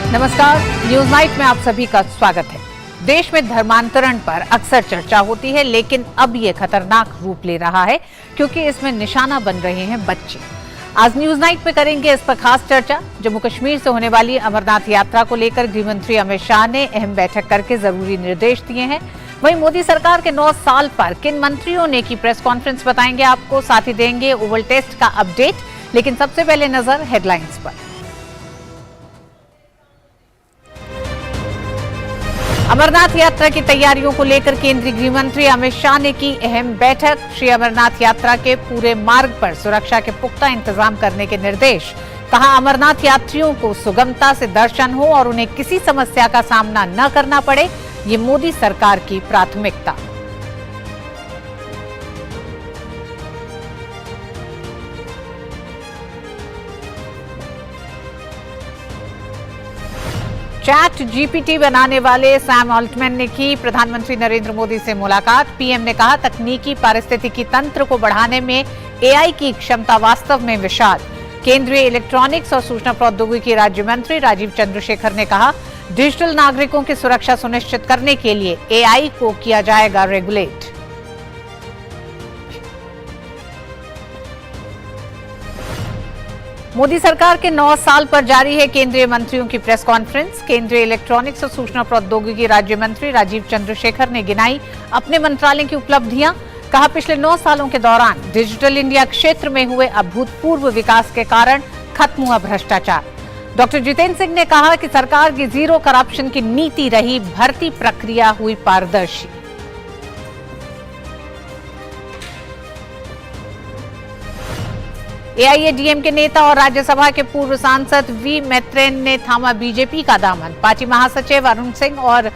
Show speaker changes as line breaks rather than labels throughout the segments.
नमस्कार, news night में आप सभी का स्वागत है। देश में धर्मांतरण पर अक्सर चर्चा होती है, लेकिन अब ये खतरनाक रूप ले रहा है क्योंकि इसमें निशाना बन रहे हैं बच्चे। आज न्यूज नाइट में करेंगे इस पर खास चर्चा। जम्मू कश्मीर से होने वाली अमरनाथ यात्रा को लेकर गृह मंत्री अमित शाह ने अहम बैठक करके जरूरी निर्देश दिए हैं। वहीं मोदी सरकार के 9 साल पर किन मंत्रियों ने की प्रेस कॉन्फ्रेंस बताएंगे आपको, साथ ही देंगे ओवल टेस्ट का अपडेट। लेकिन सबसे पहले नजर हेडलाइंस पर। अमरनाथ यात्रा की तैयारियों को लेकर केंद्रीय गृह मंत्री अमित शाह ने की अहम बैठक। श्री अमरनाथ यात्रा के पूरे मार्ग पर सुरक्षा के पुख्ता इंतजाम करने के निर्देश। कहा, अमरनाथ यात्रियों को सुगमता से दर्शन हो और उन्हें किसी समस्या का सामना न करना पड़े, ये मोदी सरकार की प्राथमिकता। चैट जीपीटी बनाने वाले सैम ऑल्टमैन ने की प्रधानमंत्री नरेंद्र मोदी से मुलाकात। पीएम ने कहा, तकनीकी पारिस्थितिकी तंत्र को बढ़ाने में एआई की क्षमता वास्तव में विशाल। केंद्रीय इलेक्ट्रॉनिक्स और सूचना प्रौद्योगिकी राज्य मंत्री राजीव चंद्रशेखर ने कहा, डिजिटल नागरिकों की सुरक्षा सुनिश्चित करने के लिए एआई को किया जाएगा रेगुलेट। मोदी सरकार के 9 साल पर जारी है केंद्रीय मंत्रियों की प्रेस कॉन्फ्रेंस। केंद्रीय इलेक्ट्रॉनिक्स और सूचना प्रौद्योगिकी राज्य मंत्री राजीव चंद्रशेखर ने गिनाई अपने मंत्रालय की उपलब्धियां। कहा, पिछले 9 सालों के दौरान डिजिटल इंडिया क्षेत्र में हुए अभूतपूर्व विकास के कारण खत्म हुआ भ्रष्टाचार। डॉक्टर जितेंद्र सिंह ने कहा कि सरकार की जीरो करप्शन की नीति रही, भर्ती प्रक्रिया हुई पारदर्शी। एआईएडीएम के नेता और राज्यसभा के पूर्व सांसद वी मैत्रेन ने थामा बीजेपी का दामन। पार्टी महासचिव अरुण सिंह और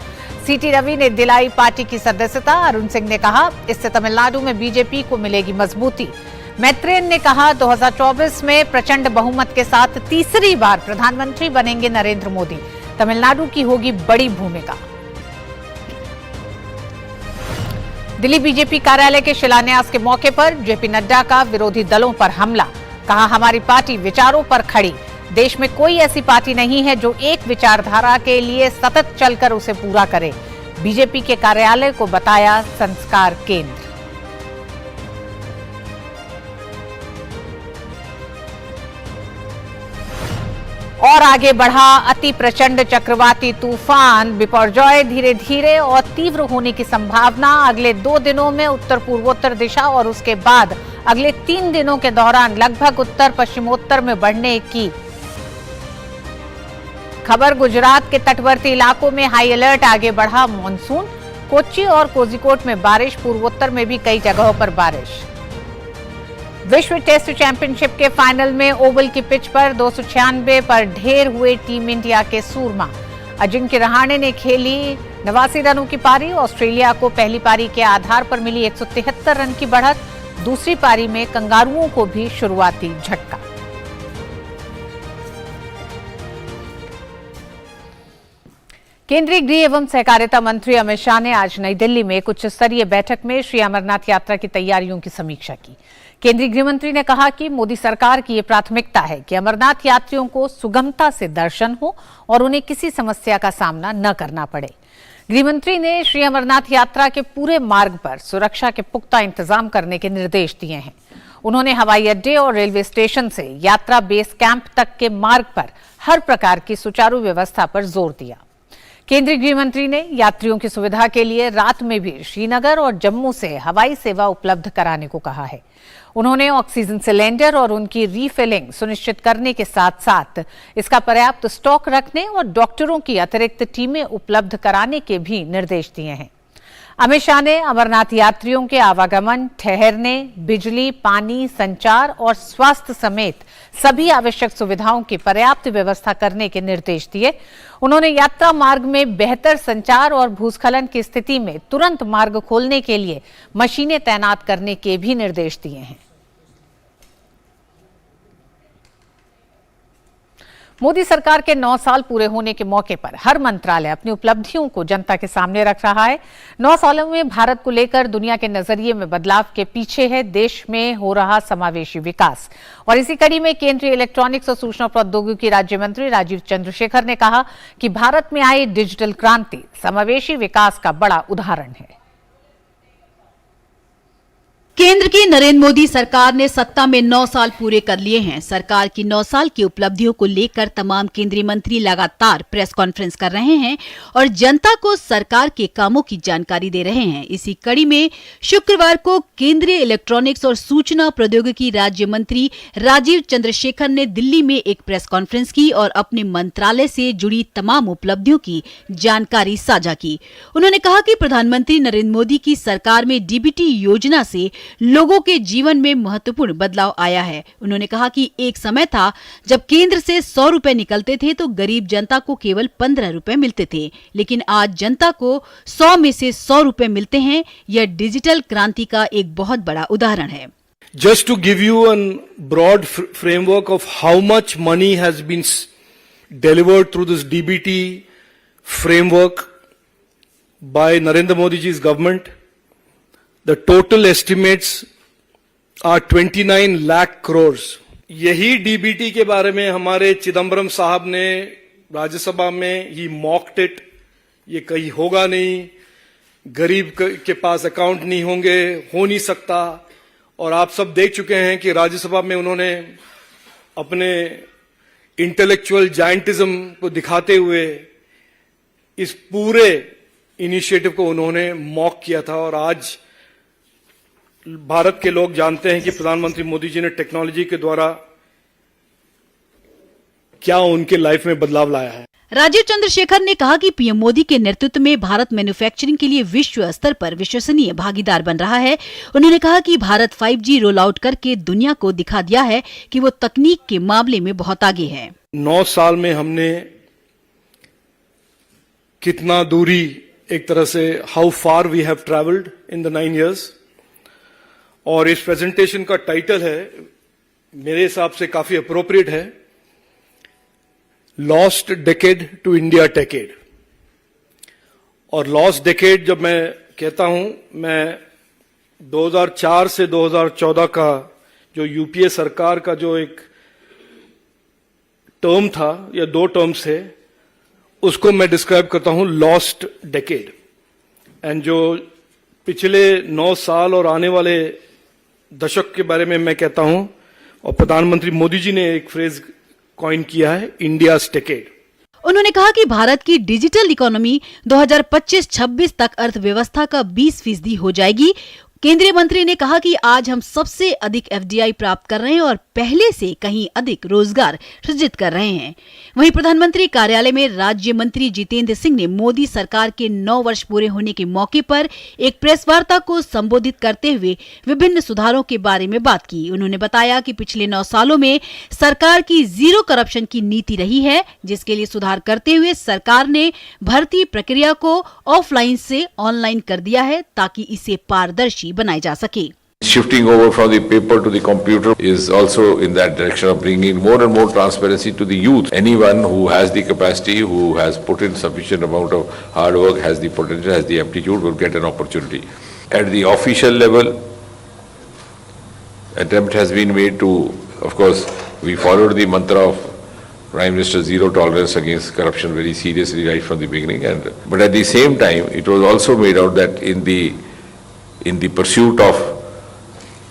सीटी रवि ने दिलाई पार्टी की सदस्यता। अरुण सिंह ने कहा, इससे तमिलनाडु में बीजेपी को मिलेगी मजबूती। मैत्रेन ने कहा, 2024 में प्रचंड बहुमत के साथ तीसरी बार प्रधानमंत्री बनेंगे नरेंद्र मोदी। तमिलनाडु की होगी बड़ी भूमिका। दिल्ली बीजेपी कार्यालय के शिलान्यास के मौके पर जेपी नड्डा का विरोधी दलों पर हमला। कहा, हमारी पार्टी विचारों पर खड़ी। देश में कोई ऐसी पार्टी नहीं है जो एक विचारधारा के लिए सतत चलकर उसे पूरा करे। बीजेपी के कार्यालय को बताया संस्कार केंद्र। और आगे बढ़ा अति प्रचंड चक्रवाती तूफान बिपरजॉय। धीरे धीरे और तीव्र होने की संभावना। अगले 2 दिनों में उत्तर पूर्वोत्तर दिशा और उसके बाद अगले 3 दिनों के दौरान लगभग उत्तर पश्चिमोत्तर में बढ़ने की खबर। गुजरात के तटवर्ती इलाकों में हाई अलर्ट। आगे बढ़ा मॉनसून। कोच्चि और कोझिकोड में बारिश। पूर्वोत्तर में भी कई जगहों पर बारिश। विश्व टेस्ट चैंपियनशिप के फाइनल में ओवल की पिच पर 296 पर ढेर हुए टीम इंडिया के सूरमा। अजिंक्य रहाणे ने खेली 89 रनों की पारी। ऑस्ट्रेलिया को पहली पारी के आधार पर मिली 173 रन की बढ़त। दूसरी पारी में कंगारुओं को भी शुरुआती झटका। केंद्रीय गृह एवं सहकारिता मंत्री अमित शाह ने आज नई दिल्ली में एक उच्च स्तरीय बैठक में श्री अमरनाथ यात्रा की तैयारियों की समीक्षा की। केंद्रीय गृह मंत्री ने कहा कि मोदी सरकार की यह प्राथमिकता है कि अमरनाथ यात्रियों को सुगमता से दर्शन हो और उन्हें किसी समस्या का सामना न करना पड़े। गृह मंत्री ने श्री अमरनाथ यात्रा के पूरे मार्ग पर सुरक्षा के पुख्ता इंतजाम करने के निर्देश दिए हैं। उन्होंने हवाई अड्डे और रेलवे स्टेशन से यात्रा बेस कैंप तक के मार्ग पर हर प्रकार की सुचारू व्यवस्था पर जोर दिया। केंद्रीय गृह मंत्री ने यात्रियों की सुविधा के लिए रात में भी श्रीनगर और जम्मू से हवाई सेवा उपलब्ध कराने को कहा है। उन्होंने ऑक्सीजन सिलेंडर और उनकी रीफिलिंग सुनिश्चित करने के साथ साथ इसका पर्याप्त स्टॉक रखने और डॉक्टरों की अतिरिक्त टीमें उपलब्ध कराने के भी निर्देश दिए हैं। अमित शाह ने अमरनाथ यात्रियों के आवागमन, ठहरने, बिजली, पानी, संचार और स्वास्थ्य समेत सभी आवश्यक सुविधाओं की पर्याप्त व्यवस्था करने के निर्देश दिए। उन्होंने यात्रा मार्ग में बेहतर संचार और भूस्खलन की स्थिति में तुरंत मार्ग खोलने के लिए मशीनें तैनात करने के भी निर्देश दिए हैं। मोदी सरकार के 9 साल पूरे होने के मौके पर हर मंत्रालय अपनी उपलब्धियों को जनता के सामने रख रहा है। 9 सालों में भारत को लेकर दुनिया के नजरिए में बदलाव के पीछे है देश में हो रहा समावेशी विकास। और इसी कड़ी में केंद्रीय इलेक्ट्रॉनिक्स और सूचना प्रौद्योगिकी राज्य मंत्री राजीव चंद्रशेखर ने कहा कि भारत में आई डिजिटल क्रांति समावेशी विकास का बड़ा उदाहरण है।
केंद्र की नरेंद्र मोदी सरकार ने सत्ता में 9 साल पूरे कर लिए हैं। सरकार की 9 साल की उपलब्धियों को लेकर तमाम केंद्रीय मंत्री लगातार प्रेस कॉन्फ्रेंस कर रहे हैं और जनता को सरकार के कामों की जानकारी दे रहे हैं। इसी कड़ी में शुक्रवार को केंद्रीय इलेक्ट्रॉनिक्स और सूचना प्रौद्योगिकी राज्य मंत्री राजीव चंद्रशेखर ने दिल्ली में एक प्रेस कॉन्फ्रेंस की और अपने मंत्रालय से जुड़ी तमाम उपलब्धियों की जानकारी साझा की। उन्होंने कहा कि प्रधानमंत्री नरेंद्र मोदी की सरकार में डीबीटी योजना से लोगों के जीवन में महत्वपूर्ण बदलाव आया है। उन्होंने कहा कि एक समय था जब केंद्र से 100 रुपए निकलते थे तो गरीब जनता को केवल 15 रुपए मिलते थे, लेकिन आज जनता को 100 में से 100 रुपए मिलते हैं। यह डिजिटल क्रांति का एक बहुत बड़ा उदाहरण है।
Just to give you a broad framework of how much money has been delivered through this DBT framework by Narendra Modi ji's government, the total estimates are 29 lakh crores. यही डीबीटी के बारे में हमारे चिदम्बरम साहब ने राज्यसभा में ही मॉक्ड इट, ये कहीं होगा नहीं, गरीब के पास अकाउंट नहीं होंगे, हो नहीं सकता। और आप सब देख चुके हैं कि राज्यसभा में उन्होंने अपने इंटेलेक्चुअल जायंटिज्म को दिखाते हुए इस पूरे इनिशिएटिव को उन्होंने मॉक किया था। और आज भारत के लोग जानते हैं कि प्रधानमंत्री मोदी जी ने टेक्नोलॉजी के द्वारा क्या उनके लाइफ में बदलाव लाया है।
राजीव चंद्रशेखर ने कहा कि पीएम मोदी के नेतृत्व में भारत मैन्युफैक्चरिंग के लिए विश्व स्तर पर विश्वसनीय भागीदार बन रहा है। उन्होंने कहा कि भारत 5G रोल आउट करके दुनिया को दिखा दिया है कि वो तकनीक के मामले में बहुत आगे है।
9 साल में हमने कितना दूरी, एक तरह से how far we have travelled in the 9 years। और इस प्रेजेंटेशन का टाइटल है, मेरे हिसाब से काफी अप्रोप्रिएट है, लॉस्ट डेकेड टू इंडिया टेकेड। और लॉस्ट डेकेड जब मैं कहता हूं, मैं 2004 से 2014 का जो यूपीए सरकार का जो एक टर्म था या 2 टर्म्स थे, उसको मैं डिस्क्राइब करता हूं लॉस्ट डेकेड। एंड जो पिछले 9 साल और आने वाले दशक के बारे में मैं कहता हूं, और प्रधानमंत्री मोदी जी ने एक फ्रेज कॉइन किया है, इंडिया डेकेड।
उन्होंने कहा कि भारत की डिजिटल इकोनॉमी 2025-26 तक अर्थव्यवस्था का 20% हो जाएगी। केंद्रीय मंत्री ने कहा कि आज हम सबसे अधिक एफडीआई प्राप्त कर रहे हैं और पहले से कहीं अधिक रोजगार सृजित कर रहे हैं। वहीं प्रधानमंत्री कार्यालय में राज्य मंत्री जितेंद्र सिंह ने मोदी सरकार के 9 वर्ष पूरे होने के मौके पर एक प्रेस वार्ता को संबोधित करते हुए विभिन्न सुधारों के बारे में बात की। उन्होंने बताया कि पिछले 9 सालों में सरकार की जीरो करप्शन की नीति रही है, जिसके लिए सुधार करते हुए सरकार ने भर्ती प्रक्रिया को ऑफलाइन से ऑनलाइन कर दिया है ताकि इसे पारदर्शी बनाया जा सके।
Shifting over from the paper to the computer is also in that direction of bringing more and more transparency to the youth. Anyone who has the capacity, who has put in sufficient amount of hard work, has the potential, has the aptitude, will get an opportunity. At the official level, attempt has been made to, of course, we followed the mantra of Prime Minister zero tolerance against corruption very seriously right from the beginning. But at the same time, it was also made out that in the pursuit of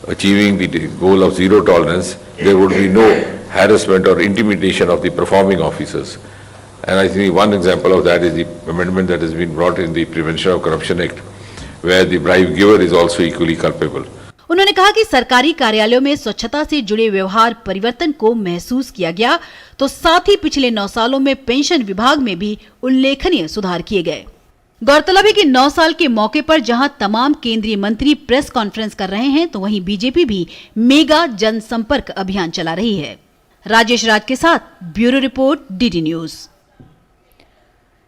achieving the goal of zero tolerance, there would be no harassment or intimidation of the performing officers. And I think one example of that is the amendment that has been brought in the Prevention of Corruption Act, where the bribe giver is also equally culpable.
उन्होंने कहा कि सरकारी कार्यालयों में स्वच्छता से जुड़े व्यवहार परिवर्तन को महसूस किया गया, तो साथ ही पिछले 9 सालों में पेंशन विभाग में भी उल्लेखनीय सुधार किए गए। गौरतलब है कि 9 साल के मौके पर जहां तमाम केंद्रीय मंत्री प्रेस कॉन्फ्रेंस कर रहे हैं, तो वहीं बीजेपी भी मेगा जनसंपर्क अभियान चला रही है। राजेश राज के साथ bureau report, DD news.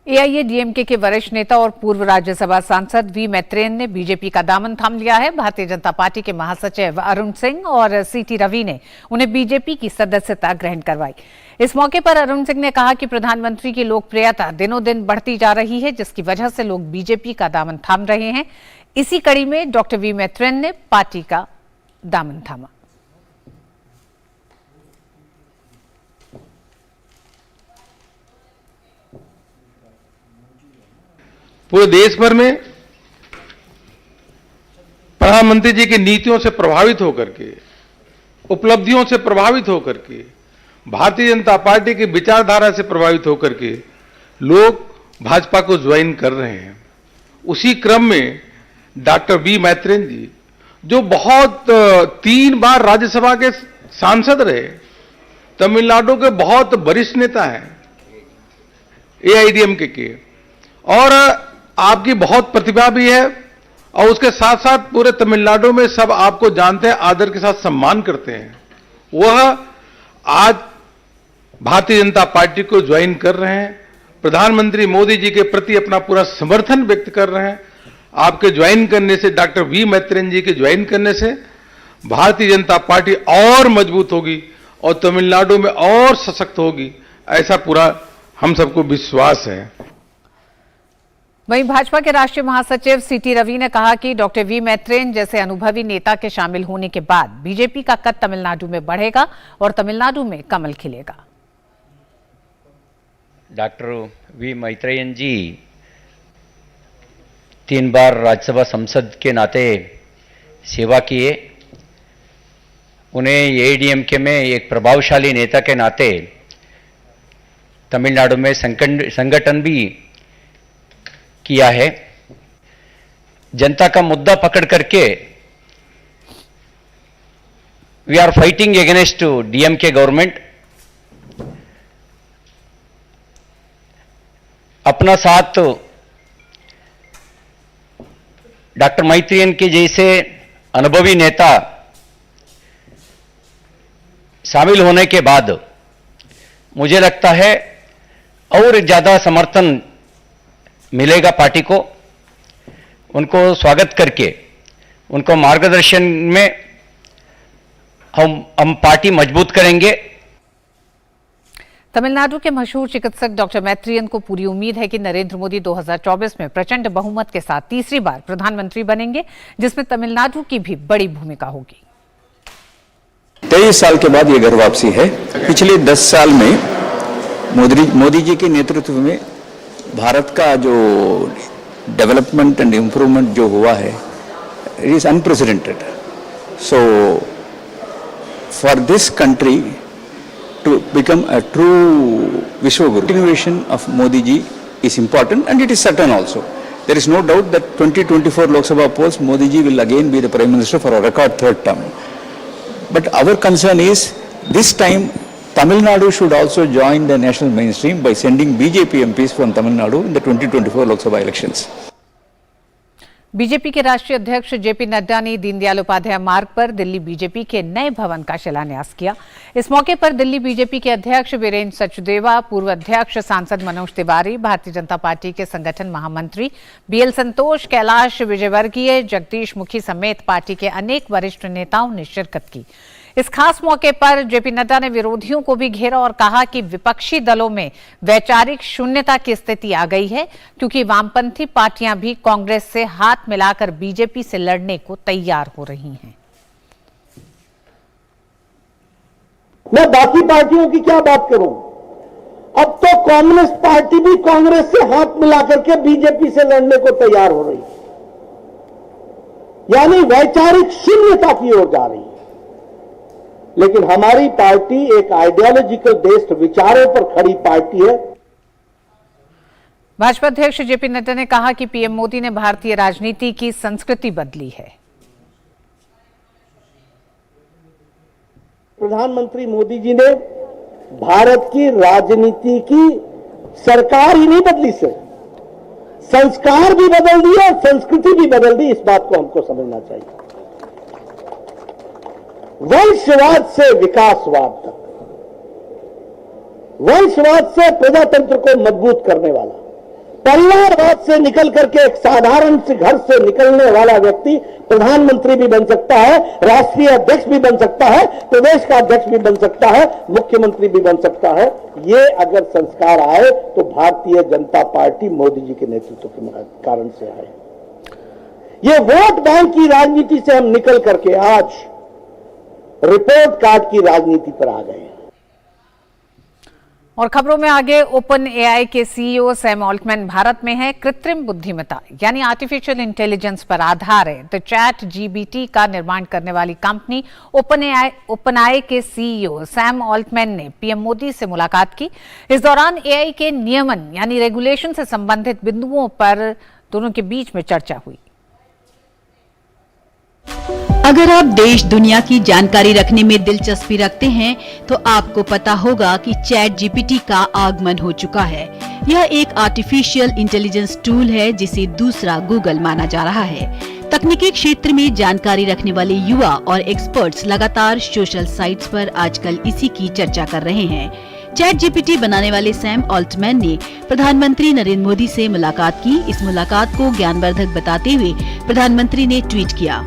AIADMK के वरिष्ठ नेता और पूर्व राज्यसभा सांसद वी मैत्रेयन ने बीजेपी का दामन थाम लिया है। भारतीय जनता पार्टी के महासचिव अरुण सिंह और सीटी रवि ने उन्हें बीजेपी की सदस्यता ग्रहण करवाई। इस मौके पर अरुण सिंह ने कहा कि प्रधानमंत्री की लोकप्रियता दिनों दिन बढ़ती जा रही है, जिसकी वजह से लोग बीजेपी का दामन थाम रहे हैं। इसी कड़ी में डॉक्टर वी मैत्रेयन ने पार्टी का दामन थामा।
पूरे देश भर में प्रधानमंत्री जी की नीतियों से प्रभावित होकर के, उपलब्धियों से प्रभावित होकर के, भारतीय जनता पार्टी की विचारधारा से प्रभावित होकर के लोग भाजपा को ज्वाइन कर रहे हैं। उसी क्रम में डॉक्टर वी मैत्रेयन जी, जो बहुत 3 बार राज्यसभा के सांसद रहे, तमिलनाडु के बहुत वरिष्ठ नेता हैं एआईएडीएमके के, और आपकी बहुत प्रतिभा भी है, और उसके साथ साथ पूरे तमिलनाडु में सब आपको जानते हैं, आदर के साथ सम्मान करते हैं। वह आज भारतीय जनता पार्टी को ज्वाइन कर रहे हैं, प्रधानमंत्री मोदी जी के प्रति अपना पूरा समर्थन व्यक्त कर रहे हैं। आपके ज्वाइन करने से, डॉक्टर वी मैत्रेयन जी के ज्वाइन करने से भारतीय जनता पार्टी और मजबूत होगी और तमिलनाडु में और सशक्त होगी, ऐसा पूरा हम सबको विश्वास है।
वहीं भाजपा के राष्ट्रीय महासचिव सीटी रवि ने कहा कि डॉक्टर वी मैत्रेयन जैसे अनुभवी नेता के शामिल होने के बाद बीजेपी का कद तमिलनाडु में बढ़ेगा और तमिलनाडु में कमल खिलेगा।
डॉक्टर वी मैत्रेयन जी 3 बार राज्यसभा सांसद के नाते सेवा किए। उन्हें एआईएडीएमके में एक प्रभावशाली नेता के नाते तमिलनाडु में संगठन भी किया है। जनता का मुद्दा पकड़ करके we are fighting against DMK government. अपना साथ डॉक्टर मैत्रेयन के जैसे अनुभवी नेता शामिल होने के बाद मुझे लगता है और ज्यादा समर्थन मिलेगा पार्टी को। उनको स्वागत करके, उनको मार्गदर्शन में हम पार्टी मजबूत करेंगे।
तमिलनाडु के मशहूर चिकित्सक डॉक्टर मैत्रेयन को पूरी उम्मीद है कि नरेंद्र मोदी 2024 में प्रचंड बहुमत के साथ तीसरी बार प्रधानमंत्री बनेंगे, जिसमें तमिलनाडु की भी बड़ी भूमिका होगी।
23 साल के बाद ये घर वापसी है। पिछले 10 साल में मोदी जी के नेतृत्व में भारत का जो डेवलपमेंट एंड इम्प्रूवमेंट जो हुआ है, it is unprecedented. So for this country to become a true Vishwaguru, continuation of Modi ji is important, and it is certain also. There is no doubt that 2024 Lok Sabha polls, Modi ji will again be the Prime Minister for a record 3rd term. But our concern is, this time Tamil Nadu should also join the national mainstream by sending BJP MPs from Tamil Nadu in the 2024 Lok Sabha elections.
BJP के राष्ट्रीय अध्यक्ष JP Nadda ने दीनदयाल उपाध्याय मार्ग पर Delhi BJP के नए भवन का शिलान्यास किया। इस मौके पर दिल्ली बीजेपी के अध्यक्ष वीरेंद्र सचदेवा, पूर्व अध्यक्ष सांसद मनोज तिवारी, भारतीय जनता पार्टी के संगठन महामंत्री बीएल संतोष, कैलाश विजयवर्गीय, जगदीश मुखी समेत पार्टी के अनेक वरिष्ठ नेताओं ने शिरकत की। इस खास मौके पर जेपी नड्डा ने विरोधियों को भी घेरा और कहा कि विपक्षी दलों में वैचारिक शून्यता की स्थिति आ गई है, क्योंकि वामपंथी पार्टियां भी कांग्रेस से हाथ मिलाकर बीजेपी से लड़ने को तैयार हो रही हैं।
मैं बाकी पार्टियों की क्या बात करूं? अब तो कम्युनिस्ट पार्टी भी कांग्रेस से हाथ मिलाकर के बीजेपी से लड़ने को तैयार हो रही है, यानी वैचारिक शून्यता की ओर जा रही है। लेकिन हमारी पार्टी एक आइडियोलॉजिकल बेस्ड विचारों पर खड़ी पार्टी है।
भाजपा अध्यक्ष जेपी नड्डा ने कहा कि पीएम मोदी ने भारतीय राजनीति की संस्कृति बदली है।
प्रधानमंत्री मोदी जी ने भारत की राजनीति की सरकार ही नहीं बदली, से संस्कार भी बदल दिए और संस्कृति भी बदल दी। इस बात को हमको समझना चाहिए। वंशवाद से विकासवाद तक, वंशवाद से प्रजातंत्र को मजबूत करने वाला, परिवारवाद से निकल करके एक साधारण से घर से निकलने वाला व्यक्ति प्रधानमंत्री भी बन सकता है, राष्ट्रीय अध्यक्ष भी बन सकता है, प्रदेश का अध्यक्ष भी बन सकता है, मुख्यमंत्री भी बन सकता है। ये अगर संस्कार आए तो भारतीय जनता पार्टी मोदी जी के नेतृत्व के कारण से आए। ये वोट बैंक की राजनीति से हम निकल करके आज रिपोर्ट कार्ड की राजनीति पर आ गए।
और खबरों में आगे, ओपन एआई के सीईओ सैम ऑल्टमैन भारत में है। कृत्रिम बुद्धिमत्ता यानी आर्टिफिशियल इंटेलिजेंस पर आधारित चैट जीपीटी का निर्माण करने वाली कंपनी ओपन एआई के सीईओ सैम ऑल्टमैन ने पीएम मोदी से मुलाकात की। इस दौरान एआई के नियमन यानी रेगुलेशन से संबंधित बिंदुओं पर दोनों के बीच में चर्चा हुई।
अगर आप देश दुनिया की जानकारी रखने में दिलचस्पी रखते हैं तो आपको पता होगा कि चैट जीपीटी का आगमन हो चुका है। यह एक आर्टिफिशियल इंटेलिजेंस टूल है जिसे दूसरा गूगल माना जा रहा है। तकनीकी क्षेत्र में जानकारी रखने वाले युवा और एक्सपर्ट्स लगातार सोशल साइट्स पर आजकल इसी की चर्चा कर रहे हैं। चैट जीपीटी बनाने वाले सैम ऑल्टमैन ने प्रधानमंत्री नरेंद्र मोदी से मुलाकात की। इस मुलाकात को ज्ञानवर्धक बताते हुए प्रधानमंत्री ने ट्वीट किया,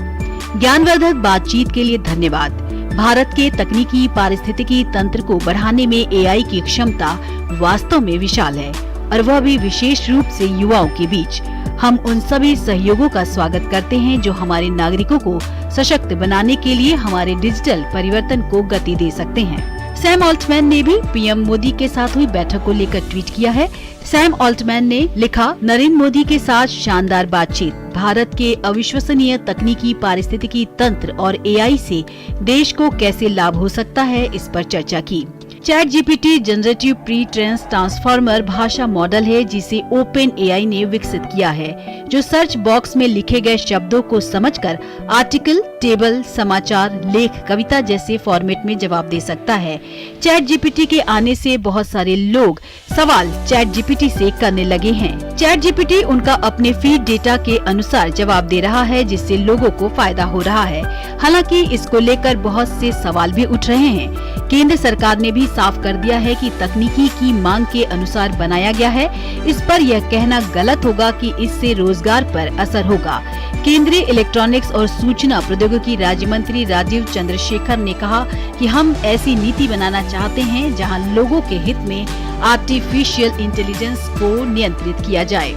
ज्ञानवर्धक बातचीत के लिए धन्यवाद। भारत के तकनीकी पारिस्थितिकी तंत्र को बढ़ाने में एआई की क्षमता वास्तव में विशाल है और वह भी विशेष रूप से युवाओं के बीच। हम उन सभी सहयोगों का स्वागत करते हैं जो हमारे नागरिकों को सशक्त बनाने के लिए हमारे डिजिटल परिवर्तन को गति दे सकते हैं। सैम ऑल्टमैन ने भी पीएम मोदी के साथ हुई बैठक को लेकर ट्वीट किया है। सैम ऑल्टमैन ने लिखा, नरेंद्र मोदी के साथ शानदार बातचीत। भारत के अविश्वसनीय तकनीकी पारिस्थितिकी तंत्र और एआई से देश को कैसे लाभ हो सकता है, इस पर चर्चा की। ChatGPT generative pre trained transformer भाषा मॉडल है जिसे ओपन एआई ने विकसित किया है, जो सर्च बॉक्स में लिखे गए शब्दों को समझकर आर्टिकल, टेबल, समाचार, लेख, कविता जैसे फॉर्मेट में जवाब दे सकता है। चैट जीपीटी के आने से बहुत सारे लोग सवाल चैट जीपीटी से करने लगे हैं। चैट जीपीटी उनका अपने फीड डेटा के अनुसार जवाब दे रहा है जिससे लोगों को फायदा हो रहा है। हालांकि इसको लेकर बहुत से सवाल भी उठ रहे हैं। केंद्र सरकार ने भी साफ कर दिया है कि तकनीकी की मांग के अनुसार बनाया गया है। इस पर यह कहना गलत होगा कि इससे रोजगार पर असर होगा। केंद्रीय इलेक्ट्रॉनिक्स और सूचना प्रौद्योगिकी राज्य मंत्री राजीव चंद्रशेखर ने कहा कि हम ऐसी नीति बनाना चाहते हैं जहां लोगों के हित में आर्टिफिशियल इंटेलिजेंस को नियंत्रित किया जाए।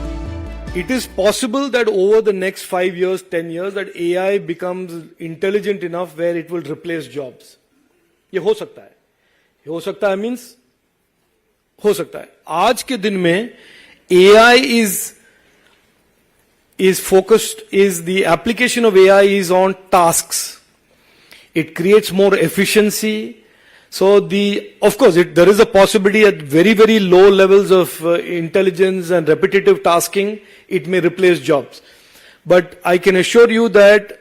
It is possible that over the next 5 years, 10 years, that AI becomes intelligent enough where it will replace jobs. ये हो सकता है। ये हो सकता है means हो सकता है। आज के दिन में AI is focused, the application of AI is on tasks. It creates more efficiency. So of course, there is a possibility at very, very low levels of intelligence and repetitive tasking, it may replace jobs. But I can assure you that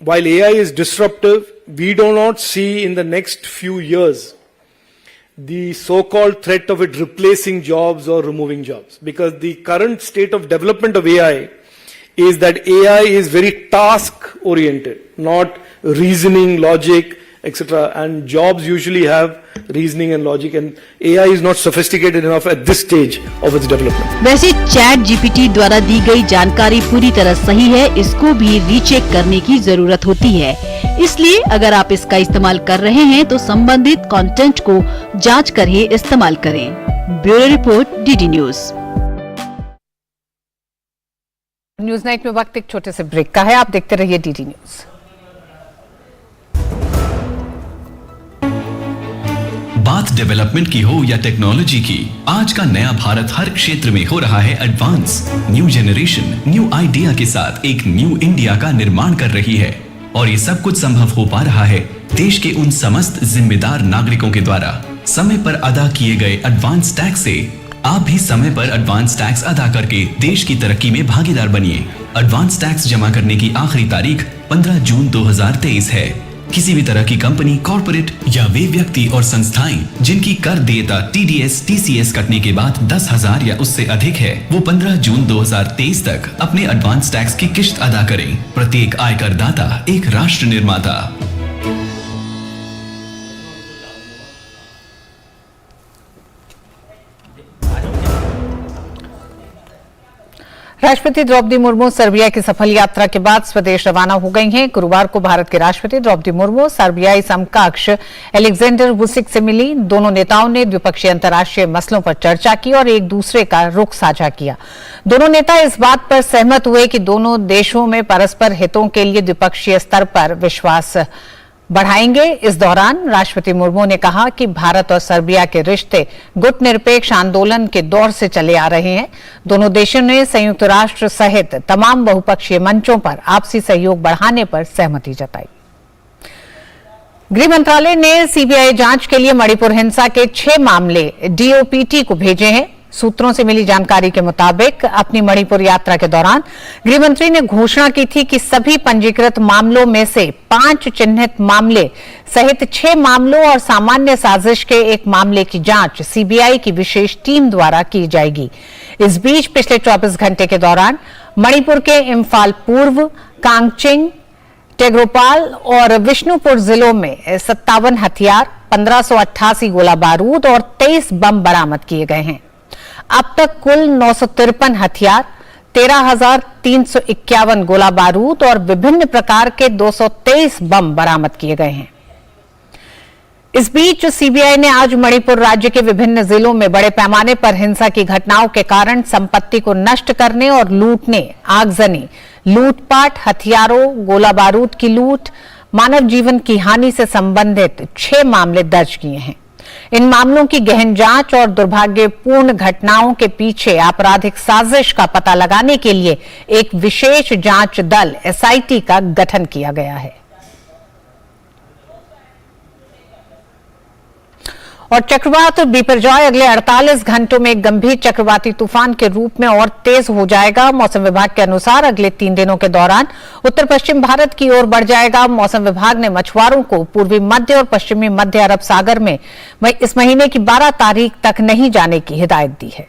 while AI is disruptive, we do not see in the next few years the so-called threat of it replacing jobs or removing jobs. Because the current state of development of AI is that AI is very task-oriented, not reasoning, logic, etc. And jobs usually have reasoning and logic, and AI is not sophisticated enough at this stage of its development.
वैसे chat GPT द्वारा दी गई जानकारी पूरी तरह सही है, इसको भी रीचेक करने की जरूरत होती है। इसलिए अगर आप इसका इस्तेमाल कर रहे हैं तो संबंधित कंटेंट को जांच कर ही इस्तेमाल करें। Bureau report, DD news.
News night में वक्त एक छोटे से ब्रेक का है। आप देखते रहिए डीडी न्यूज।
बात डेवलपमेंट की हो या टेक्नोलॉजी की, आज का नया भारत हर क्षेत्र में हो रहा है advance. New generation new idea के साथ एक न्यू इंडिया का निर्माण कर रही है और ये सब कुछ संभव हो पा रहा है देश के उन समस्त जिम्मेदार नागरिकों के द्वारा। समय पर अदा किए गए एडवांस टैक्स से आप भी समय पर एडवांस टैक्स अदा करके देश की तरक्की में भागीदार बनिए। एडवांस टैक्स जमा करने की आखिरी तारीख 15 जून 2023 है। किसी भी तरह की कंपनी, कॉर्पोरेट या वे व्यक्ति और संस्थाएं जिनकी कर देयता टीडीएस, टीसीएस कटने के बाद 10,000 या उससे अधिक है, वो 15 जून 2023 तक अपने एडवांस टैक्स की किश्त अदा करें। प्रत्येक आयकर दाता एक राष्ट्र निर्माता।
राष्ट्रपति द्रौपदी मुर्मू सर्बिया की सफल यात्रा के बाद स्वदेश रवाना हो गई हैं। गुरुवार को भारत के राष्ट्रपति द्रौपदी मुर्मू सर्बियाई समकक्ष एलेक्जेंडर वुसिक से मिली। दोनों नेताओं ने द्विपक्षीय अंतर्राष्ट्रीय मसलों पर चर्चा की और एक दूसरे का रुख साझा किया। दोनों नेता इस बात पर सहमत हुए कि दोनों देशों में परस्पर हितों के लिए द्विपक्षीय स्तर पर विश्वास बढ़ाएंगे। इस दौरान राष्ट्रपति मुर्मू ने कहा कि भारत और सर्बिया के रिश्ते गुटनिरपेक्ष आंदोलन के दौर से चले आ रहे हैं। दोनों देशों ने संयुक्त राष्ट्र सहित तमाम बहुपक्षीय मंचों पर आपसी सहयोग बढ़ाने पर सहमति जताई। गृह मंत्रालय ने सीबीआई जांच के लिए मणिपुर हिंसा के 6 मामले डीओपीटी को भेजे हैं। सूत्रों से मिली जानकारी के मुताबिक अपनी मणिपुर यात्रा के दौरान गृहमंत्री ने घोषणा की थी कि सभी पंजीकृत मामलों में से 5 चिन्हित मामले सहित 6 मामलों और सामान्य साजिश के 1 मामले की जांच सीबीआई की विशेष टीम द्वारा की जाएगी। इस बीच पिछले 24 घंटे के दौरान मणिपुर के इम्फाल पूर्व, कांगचिंग, टेग्रोपाल और विष्णुपुर जिलों में 57 हथियार, 1588 गोला बारूद और 23 बम बरामद किए गए हैं। अब तक कुल 953 हथियार, 13,351 गोला बारूद और विभिन्न प्रकार के 223 बम बरामद किए गए हैं। इस बीच सीबीआई ने आज मणिपुर राज्य के विभिन्न जिलों में बड़े पैमाने पर हिंसा की घटनाओं के कारण संपत्ति को नष्ट करने और लूटने, आगजनी, लूटपाट, हथियारों, गोला बारूद की लूट, मानव जीवन की हानि से संबंधित 6 मामले दर्ज किए हैं। इन मामलों की गहन जांच और दुर्भाग्यपूर्ण घटनाओं के पीछे आपराधिक साजिश का पता लगाने के लिए एक विशेष जांच दल एसआईटी का गठन किया गया है। और चक्रवात बिपरजॉय अगले 48 घंटों में एक गंभीर चक्रवाती तूफान के रूप में और तेज हो जाएगा। मौसम विभाग के अनुसार अगले 3 दिनों के दौरान उत्तर पश्चिम भारत की ओर बढ़ जाएगा। मौसम विभाग ने मछुआरों को पूर्वी मध्य और पश्चिमी मध्य अरब सागर में इस महीने की 12 तारीख तक नहीं जाने की हिदायत दी है।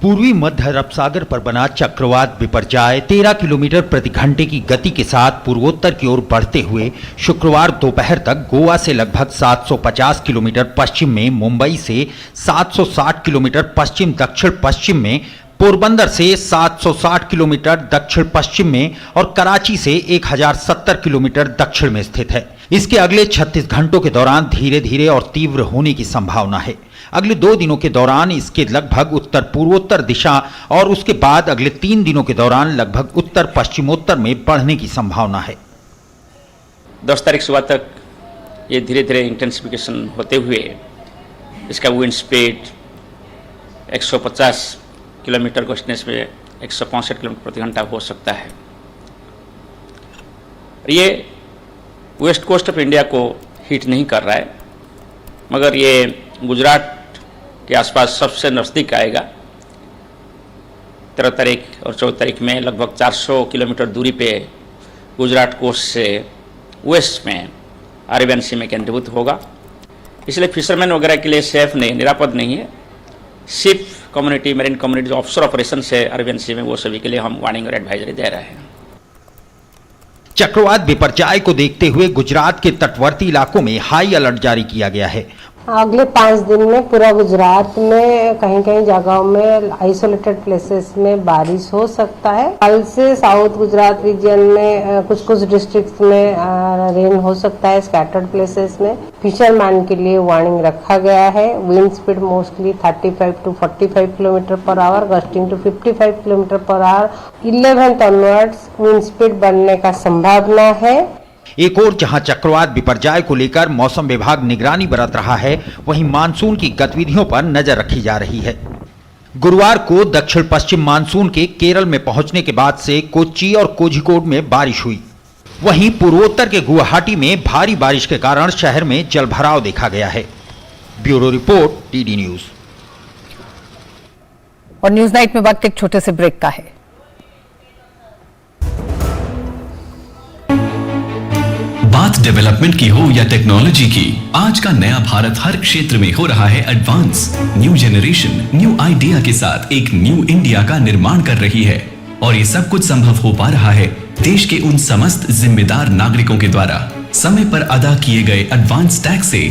पूर्वी मध्य अरब सागर पर बना चक्रवात बिपरजॉय 13 किलोमीटर प्रति घंटे की गति के साथ पूर्वोत्तर की ओर बढ़ते हुए शुक्रवार दोपहर तक गोवा से लगभग 750 किलोमीटर पश्चिम में, मुंबई से 760 किलोमीटर पश्चिम दक्षिण पश्चिम में, पोरबंदर से 760 किलोमीटर दक्षिण पश्चिम में और कराची से 1070 किलोमीटर दक्षिण में स्थित है। इसके अगले 36 घंटों के दौरान धीरे धीरे और तीव्र होने की संभावना है। अगले 2 दिनों के दौरान इसके लगभग उत्तर पूर्वोत्तर दिशा और उसके बाद अगले 3 दिनों के दौरान लगभग उत्तर पश्चिमोत्तर में बढ़ने की संभावना है।
10 तारीख सुबह तक ये धीरे धीरे इंटेंसिफिकेशन होते हुए इसका विंड स्पीड 150 किलोमीटर कोस्टनेस में 165 किलोमीटर प्रति घंटा हो सकता है। ये वेस्ट कोस्ट ऑफ इंडिया को हिट नहीं कर रहा है, मगर ये गुजरात के आसपास सबसे नज़दीक आएगा। 13 तारीख और 14 तारीख में लगभग 400 किलोमीटर दूरी पे गुजरात कोस्ट से वेस्ट में अरेबियन सी में केंद्रीभूत होगा। इसलिए फिशरमैन वगैरह के लिए सेफ नहीं, निरापद नहीं है। शिप कम्युनिटी, मेरीन कम्युनिटी जो ऑफशोर ऑपरेशन है अरेबियन सी में, वो सभी के लिए हम वार्निंग और एडवाइजरी दे रहे हैं।
चक्रवात बिपरजॉय को देखते हुए गुजरात के तटवर्ती इलाकों में हाई अलर्ट जारी किया गया है।
अगले 5 दिन में पूरा गुजरात में कहीं कहीं जगहों में आइसोलेटेड प्लेसेस में बारिश हो सकता है। कल से साउथ गुजरात रीजन में कुछ डिस्ट्रिक्ट्स में रेन हो सकता है, स्कैटर्ड प्लेसेस में। फिशरमैन के लिए वार्निंग रखा गया है। Wind speed mostly 35 to 45 kilometre per hour, gusting to 55 kilometre per hour. 11th onwards wind speed बढ़ने का संभावना है।
एक और जहां चक्रवात बिपरजॉय को लेकर मौसम विभाग निगरानी बरत रहा है, वहीं मानसून की गतिविधियों पर नजर रखी जा रही है। गुरुवार को दक्षिण पश्चिम मानसून के केरल में पहुंचने के बाद से कोच्चि और कोझिकोड में बारिश हुई। वहीं पूर्वोत्तर के गुवाहाटी में भारी बारिश के कारण शहर में जलभराव देखा गया है। Bureau report, TD news.
और न्यूज नाइट में वक्त एक छोटे से ब्रेक का है।
बात डेवलपमेंट की हो या टेक्नोलॉजी की, आज का नया भारत हर क्षेत्र में हो रहा है advance. New generation new idea के साथ एक न्यू इंडिया का निर्माण कर रही है और ये सब कुछ संभव हो पा रहा है देश के उन समस्त जिम्मेदार नागरिकों के द्वारा। समय पर अदा किए गए एडवांस टैक्स से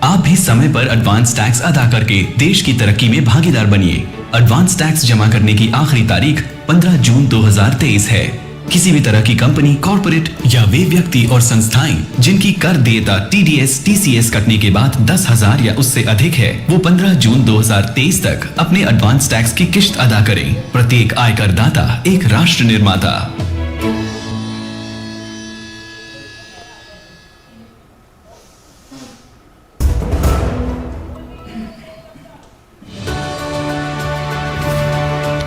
आप भी समय पर एडवांस टैक्स अदा करके देश की तरक्की में भागीदार बनिए। एडवांस टैक्स जमा करने की आखिरी तारीख 15 जून 2023 है। किसी भी तरह की कंपनी, कॉर्पोरेट या वे व्यक्ति और संस्थाएं जिनकी कर देयता TDS, TCS कटने के बाद 10,000 या उससे अधिक है, वो 15 जून 2023 तक अपने एडवांस टैक्स की किश्त अदा करें। प्रत्येक आयकर दाता एक राष्ट्र निर्माता।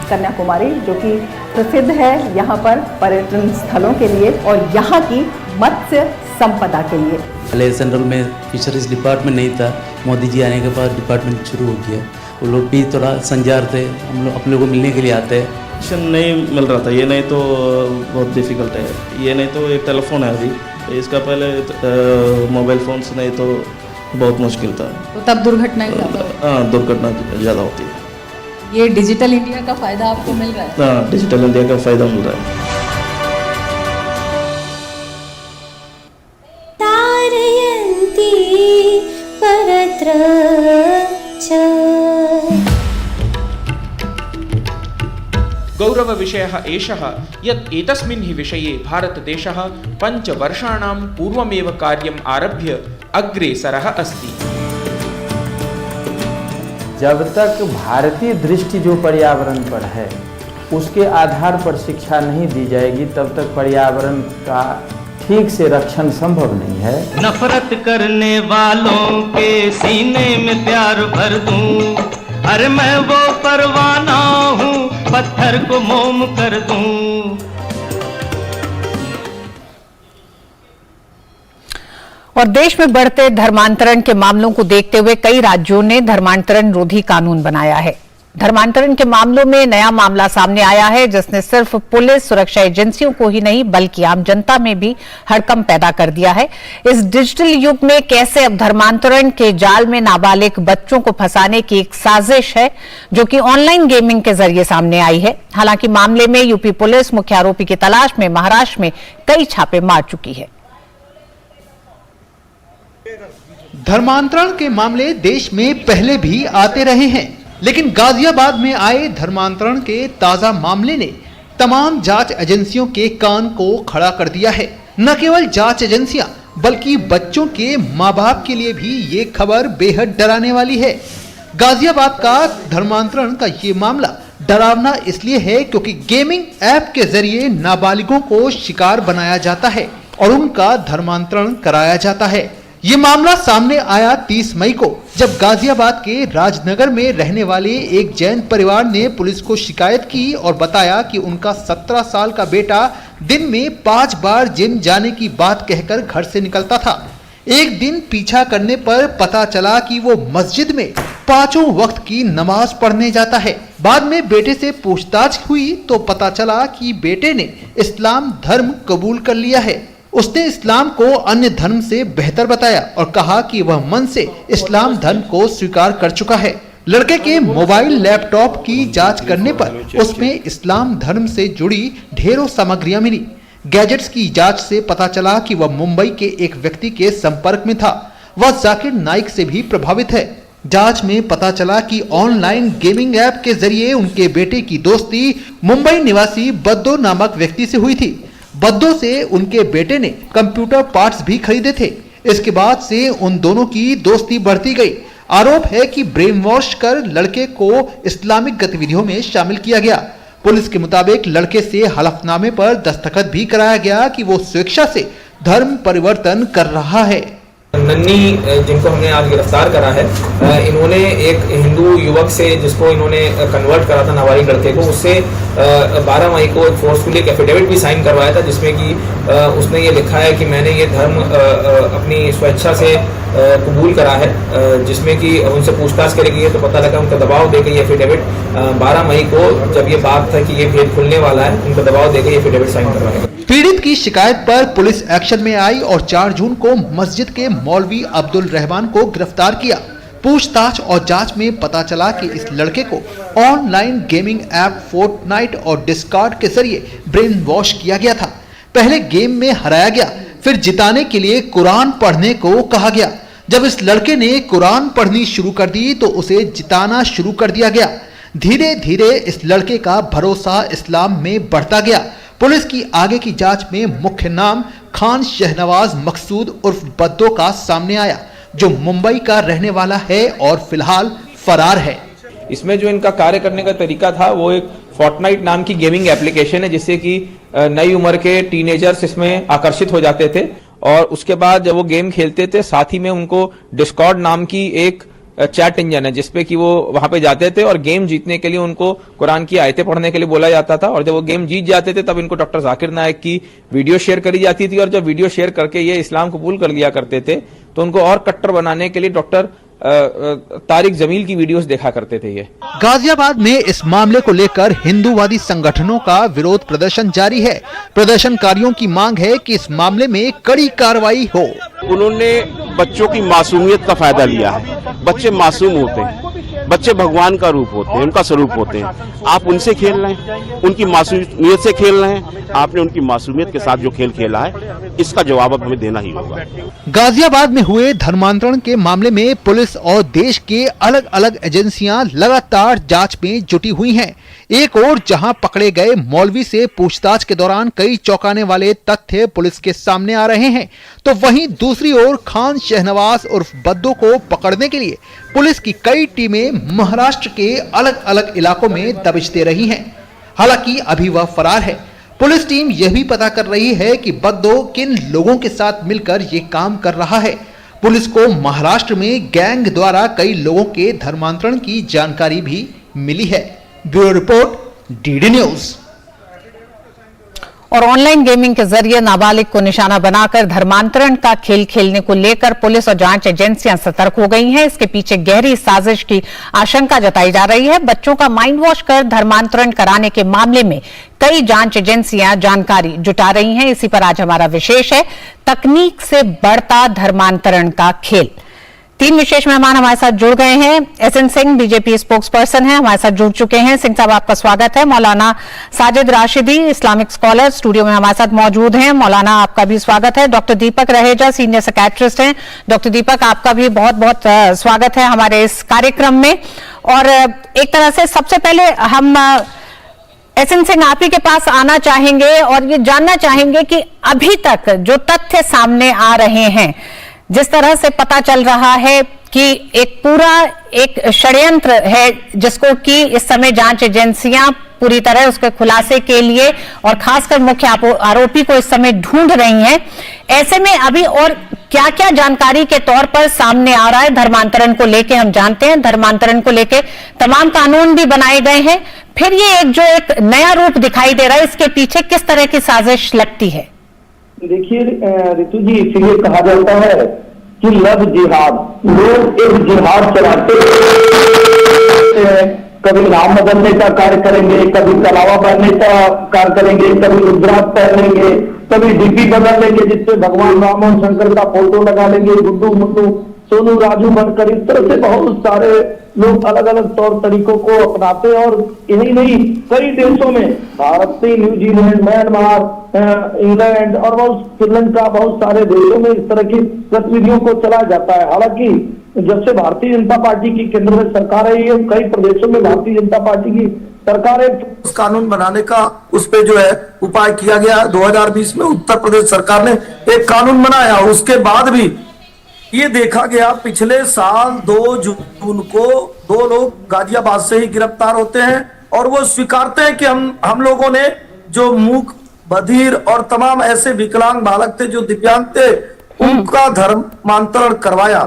कन्याकुमारी जो कि प्रसिद्ध है यहाँ पर पर्यटन स्थलों के लिए और यहाँ की मत्स्य संपदा के लिए।
पहले सेंट्रल में फिशरीज डिपार्टमेंट नहीं था, मोदी जी आने के बाद डिपार्टमेंट शुरू हो गया। वो लोग भी थोड़ा संजार थे, हम लोग अपने को मिलने के लिए आते हैं।
नहीं मिल रहा था, ये नहीं तो बहुत डिफिकल्ट है, ये नहीं तो एक टेलीफोन है अभी, इसका पहले मोबाइल फ़ोन से नहीं तो बहुत मुश्किल था।
तो तब दुर्घटनाएं
दुर्घटना ज़्यादा होती है।
ये डिजिटल इंडिया का फायदा आपको मिल रहा है?
हाँ, डिजिटल इंडिया का फायदा मिल रहा है।
गौरव विषयः एषः यत् एतस्मिन् हि विषये भारतदेशः 5 वर्षाणां पूर्वमेव कार्यम् आरभ्य अग्रेसरः अस्ति।
जब तक भारतीय दृष्टि जो पर्यावरण पर है उसके आधार पर शिक्षा नहीं दी जाएगी तब तक पर्यावरण का ठीक से रक्षण संभव नहीं है।
नफरत करने वालों के सीने में प्यार भर दूं, अरे मैं वो परवाना हूँ पत्थर को मोम कर दूं।
और देश में बढ़ते धर्मांतरण के मामलों को देखते हुए कई राज्यों ने धर्मांतरण रोधी कानून बनाया है। धर्मांतरण के मामलों में नया मामला सामने आया है जिसने सिर्फ पुलिस सुरक्षा एजेंसियों को ही नहीं बल्कि आम जनता में भी हड़कंप पैदा कर दिया है। इस डिजिटल युग में कैसे अब धर्मांतरण के जाल में नाबालिग बच्चों को फंसाने की एक साजिश है जो कि ऑनलाइन गेमिंग के जरिए सामने आई है। हालांकि मामले में यूपी पुलिस मुख्य आरोपी की तलाश में महाराष्ट्र में कई छापे मार चुकी है।
धर्मांतरण के मामले देश में पहले भी आते रहे हैं, लेकिन गाजियाबाद में आए धर्मांतरण के ताजा मामले ने तमाम जांच एजेंसियों के कान को खड़ा कर दिया है। न केवल जांच एजेंसियां बल्कि बच्चों के माँ बाप के लिए भी ये खबर बेहद डराने वाली है। गाजियाबाद का धर्मांतरण का ये मामला डरावना इसलिए है क्योंकि गेमिंग ऐप के जरिए नाबालिगों को शिकार बनाया जाता है और उनका धर्मांतरण कराया जाता है। ये मामला सामने आया 30 मई को जब गाजियाबाद के राजनगर में रहने वाले एक जैन परिवार ने पुलिस को शिकायत की और बताया कि उनका 17 साल का बेटा दिन में 5 बार जिम जाने की बात कहकर घर से निकलता था। एक दिन पीछा करने पर पता चला कि वो मस्जिद में 5 वक्त की नमाज पढ़ने जाता है। बाद में बेटे से पूछताछ हुई तो पता चला कि बेटे ने इस्लाम धर्म कबूल कर लिया है। उसने इस्लाम को अन्य धर्म से बेहतर बताया और कहा कि वह मन से इस्लाम धर्म को स्वीकार कर चुका है। लड़के के मोबाइल लैपटॉप की जांच करने पर उसमें इस्लाम धर्म से जुड़ी ढेरों सामग्रियां मिली। गैजेट्स की जांच से पता चला कि वह मुंबई के एक व्यक्ति के संपर्क में था। वह जाकिर नाइक से भी प्रभावित है। जांच में पता चला कि ऑनलाइन गेमिंग ऐप के जरिए उनके बेटे की दोस्ती मुंबई निवासी बद्दो नामक व्यक्ति से हुई थी। बद्दो से उनके बेटे ने कंप्यूटर पार्ट्स भी खरीदे थे। इसके बाद से उन दोनों की दोस्ती बढ़ती गई। आरोप है कि ब्रेन वॉश कर लड़के को इस्लामिक गतिविधियों में शामिल किया गया। पुलिस के मुताबिक लड़के से हलफनामे पर दस्तखत भी कराया गया कि वो स्वेच्छा से धर्म परिवर्तन कर रहा है।
नन्नी जिनको हमने आज गिरफ्तार करा है, इन्होंने एक हिंदू युवक से जिसको इन्होंने कन्वर्ट करा था नाबालिग लड़के को, उससे 12 मई को एक फोर्सफुली एफिडेविट भी साइन करवाया था जिसमें कि उसने ये लिखा है कि मैंने ये धर्म अपनी स्वेच्छा से कबूल करा है, जिसमें कि उनसे पूछताछ करी गई है तो पता लगा उनका दबाव देकर ये एफिडेविट 12 मई को जब ये बात था कि ये भेद खुलने वाला है, उनका दबाव देकर ये एफिडेविट साइन करवाया।
पीड़ित की शिकायत पर पुलिस एक्शन में आई और 4 जून को मस्जिद के मौलवी अब्दुल रहमान को गिरफ्तार किया। पूछताछ और जांच में पता चला कि इस लड़के को ऑनलाइन गेमिंग ऐप फोर्टनाइट और डिस्कॉर्ड के जरिए ब्रेन वॉश किया गया था। पहले गेम में हराया गया, फिर जिताने के लिए कुरान पढ़ने को कहा गया। जब इस लड़के ने कुरान पढ़नी शुरू कर दी तो उसे जिताना शुरू कर दिया गया। धीरे धीरे इस लड़के का भरोसा इस्लाम में बढ़ता गया। पुलिस की आगे की जांच में मुख्य नाम खान शहनवाज मकसूद उर्फ बद्दो का सामने आया, जो मुंबई का रहने वाला है और फिलहाल फरार है।
इसमें जो इनका कार्य करने का तरीका था वो एक फोर्टनाइट नाम की गेमिंग एप्लीकेशन है, जिससे कि नई उम्र के टीनेजर्स इसमें आकर्षित हो जाते थे और उसके बाद जब वो गेम खेलते थे साथ ही में उनको डिस्कॉर्ड नाम की एक चैट इंजन है जिसपे कि वो वहां पे जाते थे और गेम जीतने के लिए उनको कुरान की आयतें पढ़ने के लिए बोला जाता था और जब वो गेम जीत जाते थे तब इनको डॉक्टर जाकिर नायक की वीडियो शेयर करी जाती थी और जब वीडियो शेयर करके ये इस्लाम कबूल कर लिया करते थे तो उनको और कट्टर बनाने के लिए डॉक्टर तारिक जमील की वीडियोस देखा करते थे। ये
गाजियाबाद में इस मामले को लेकर हिंदूवादी संगठनों का विरोध प्रदर्शन जारी है। प्रदर्शनकारियों की मांग है कि इस मामले में कड़ी कार्रवाई हो।
उन्होंने बच्चों की मासूमियत का फायदा लिया है। बच्चे मासूम होते हैं, बच्चे भगवान का रूप होते हैं, उनका स्वरूप होते हैं। आप उनसे खेल रहे हैं, उनकी मासूमियत से खेल रहे हैं। आपने उनकी मासूमियत के साथ जो खेल खेला है इसका जवाब अब हमें देना ही होगा।
गाजियाबाद में हुए धर्मांतरण के मामले में पुलिस और देश के अलग अलग एजेंसियां लगातार जांच में जुटी हुई हैं। एक ओर जहां पकड़े गए मौलवी से पूछताछ के दौरान कई चौंकाने वाले तथ्य पुलिस के सामने आ रहे हैं, तो वहीं दूसरी ओर खान शहनवाज उर्फ बद्दो को पकड़ने के लिए पुलिस की कई टीमें महाराष्ट्र के अलग अलग इलाकों में दबिश दे रही हैं। हालांकि अभी वह फरार है। पुलिस टीम यह भी पता कर रही है कि बद्दो किन लोगों के साथ मिलकर ये काम कर रहा है। पुलिस को महाराष्ट्र में गैंग द्वारा कई लोगों के धर्मांतरण की जानकारी भी मिली है। Bureau report, DD news.
और ऑनलाइन गेमिंग के जरिए नाबालिग को निशाना बनाकर धर्मांतरण का खेल खेलने को लेकर पुलिस और जांच एजेंसियां सतर्क हो गई हैं। इसके पीछे गहरी साजिश की आशंका जताई जा रही है। बच्चों का माइंड वॉश कर धर्मांतरण कराने के मामले में कई जांच एजेंसियां जानकारी जुटा रही हैं। इसी पर आज हमारा विशेष है, तकनीक से बढ़ता धर्मांतरण का खेल। 3 विशेष मेहमान हमारे साथ जुड़ गए हैं। SN Singh BJP spokesperson है, हमारे साथ जुड़ चुके हैं। सिंह साहब, आपका स्वागत है। मौलाना Sajid Rashidi, Islamic scholar, studio में हमारे साथ मौजूद हैं। मौलाना, आपका भी स्वागत है। डॉक्टर दीपक रहेजा, सीनियर साइकियाट्रिस्ट हैं। डॉक्टर दीपक, आपका भी बहुत बहुत स्वागत है हमारे इस कार्यक्रम में। और एक तरह से सबसे पहले हम एसएन सिंह आप ही के पास आना चाहेंगे और ये जानना चाहेंगे कि अभी तक जो तथ्य सामने आ रहे हैं, जिस तरह से पता चल रहा है कि एक पूरा एक षड्यंत्र है जिसको कि इस समय जांच एजेंसियां पूरी तरह उसके खुलासे के लिए और खासकर मुख्य आरोपी को इस समय ढूंढ रही हैं, ऐसे में अभी और क्या क्या जानकारी के तौर पर सामने आ रहा है धर्मांतरण को लेके? हम जानते हैं धर्मांतरण को लेके तमाम कानून भी बनाए गए हैं, फिर ये एक नया रूप दिखाई दे रहा है, इसके पीछे किस तरह की साजिश लगती है?
देखिए ऋतु जी, इसीलिए कहा जाता है कि लव जिहाद, लोग एक जिहाद चलाते हैं। कभी नाम बदलने का कार्य करेंगे, कभी कलावा पहनने का कार्य करेंगे, कभी रुद्राक्ष पहनेंगे, कभी डीपी बदल लेंगे जिससे भगवान राम और शंकर का फोटो लगा लेंगे, गुड्डू मुड्डू सोनू राजू बनकर। इस तरह से बहुत सारे लोग अलग अलग तौर तरीकों को अपनाते हैं और यही नहीं, कई देशों में, भारत से न्यूजीलैंड, म्यांमार, इंग्लैंड और बहुत श्रीलंका, बहुत सारे देशों में इस तरह की गतिविधियों को चलाया जाता है। हालांकि जब से भारतीय जनता पार्टी की केंद्र में सरकार है, ये कई प्रदेशों में भारतीय जनता पार्टी की सरकार है,
उस कानून बनाने का उस पे जो है उपाय किया गया। 2020 में उत्तर प्रदेश सरकार ने एक कानून बनाया। उसके बाद भी ये देखा गया, पिछले साल 2 जून को 2 लोग गाजियाबाद से ही गिरफ्तार होते हैं और वो स्वीकारते हैं कि हम लोगों ने जो मूक, बधिर और तमाम ऐसे विकलांग बालक थे जो दिव्यांग थे, उनका धर्मांतरण करवाया।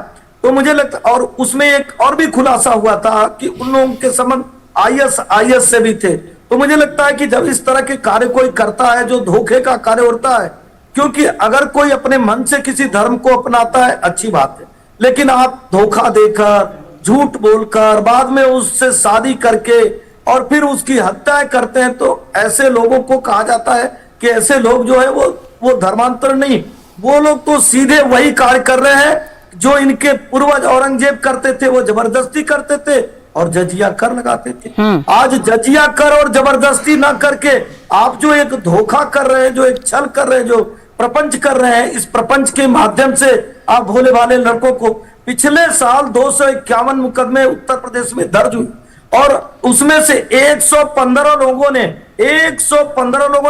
तो मुझे लगता, और उसमें एक और भी खुलासा हुआ था कि उन लोगों के संबंध IS से भी थे। तो मुझे लगता है कि जब इस तरह के कार्य कोई करता है जो धोखे का कार्य होता है, क्योंकि अगर कोई अपने मन से किसी धर्म को अपनाता है अच्छी बात है, लेकिन आप धोखा देकर, झूठ बोलकर, बाद में उससे शादी करके और फिर उसकी हत्याएं करते हैं, तो ऐसे लोगों को कहा जाता है कि ऐसे लोग जो है वो धर्मांतरण नहीं, वो लोग तो सीधे वही कार्य कर रहे हैं जो इनके पूर्वज औरंगजेब करते थे। वो जबरदस्ती करते थे और जजिया कर लगाते थे। आज जजिया कर और जबरदस्ती ना करके आप जो एक धोखा कर रहे हैं, जो एक छल कर रहे हैं, जो प्रपंच कर रहे हैं, इस प्रपंच के माध्यम से आप भोले भाले लड़कों को, पिछले साल 251 मुकदमे उत्तर प्रदेश में दर्ज हुए और उसमें से 115 लोगों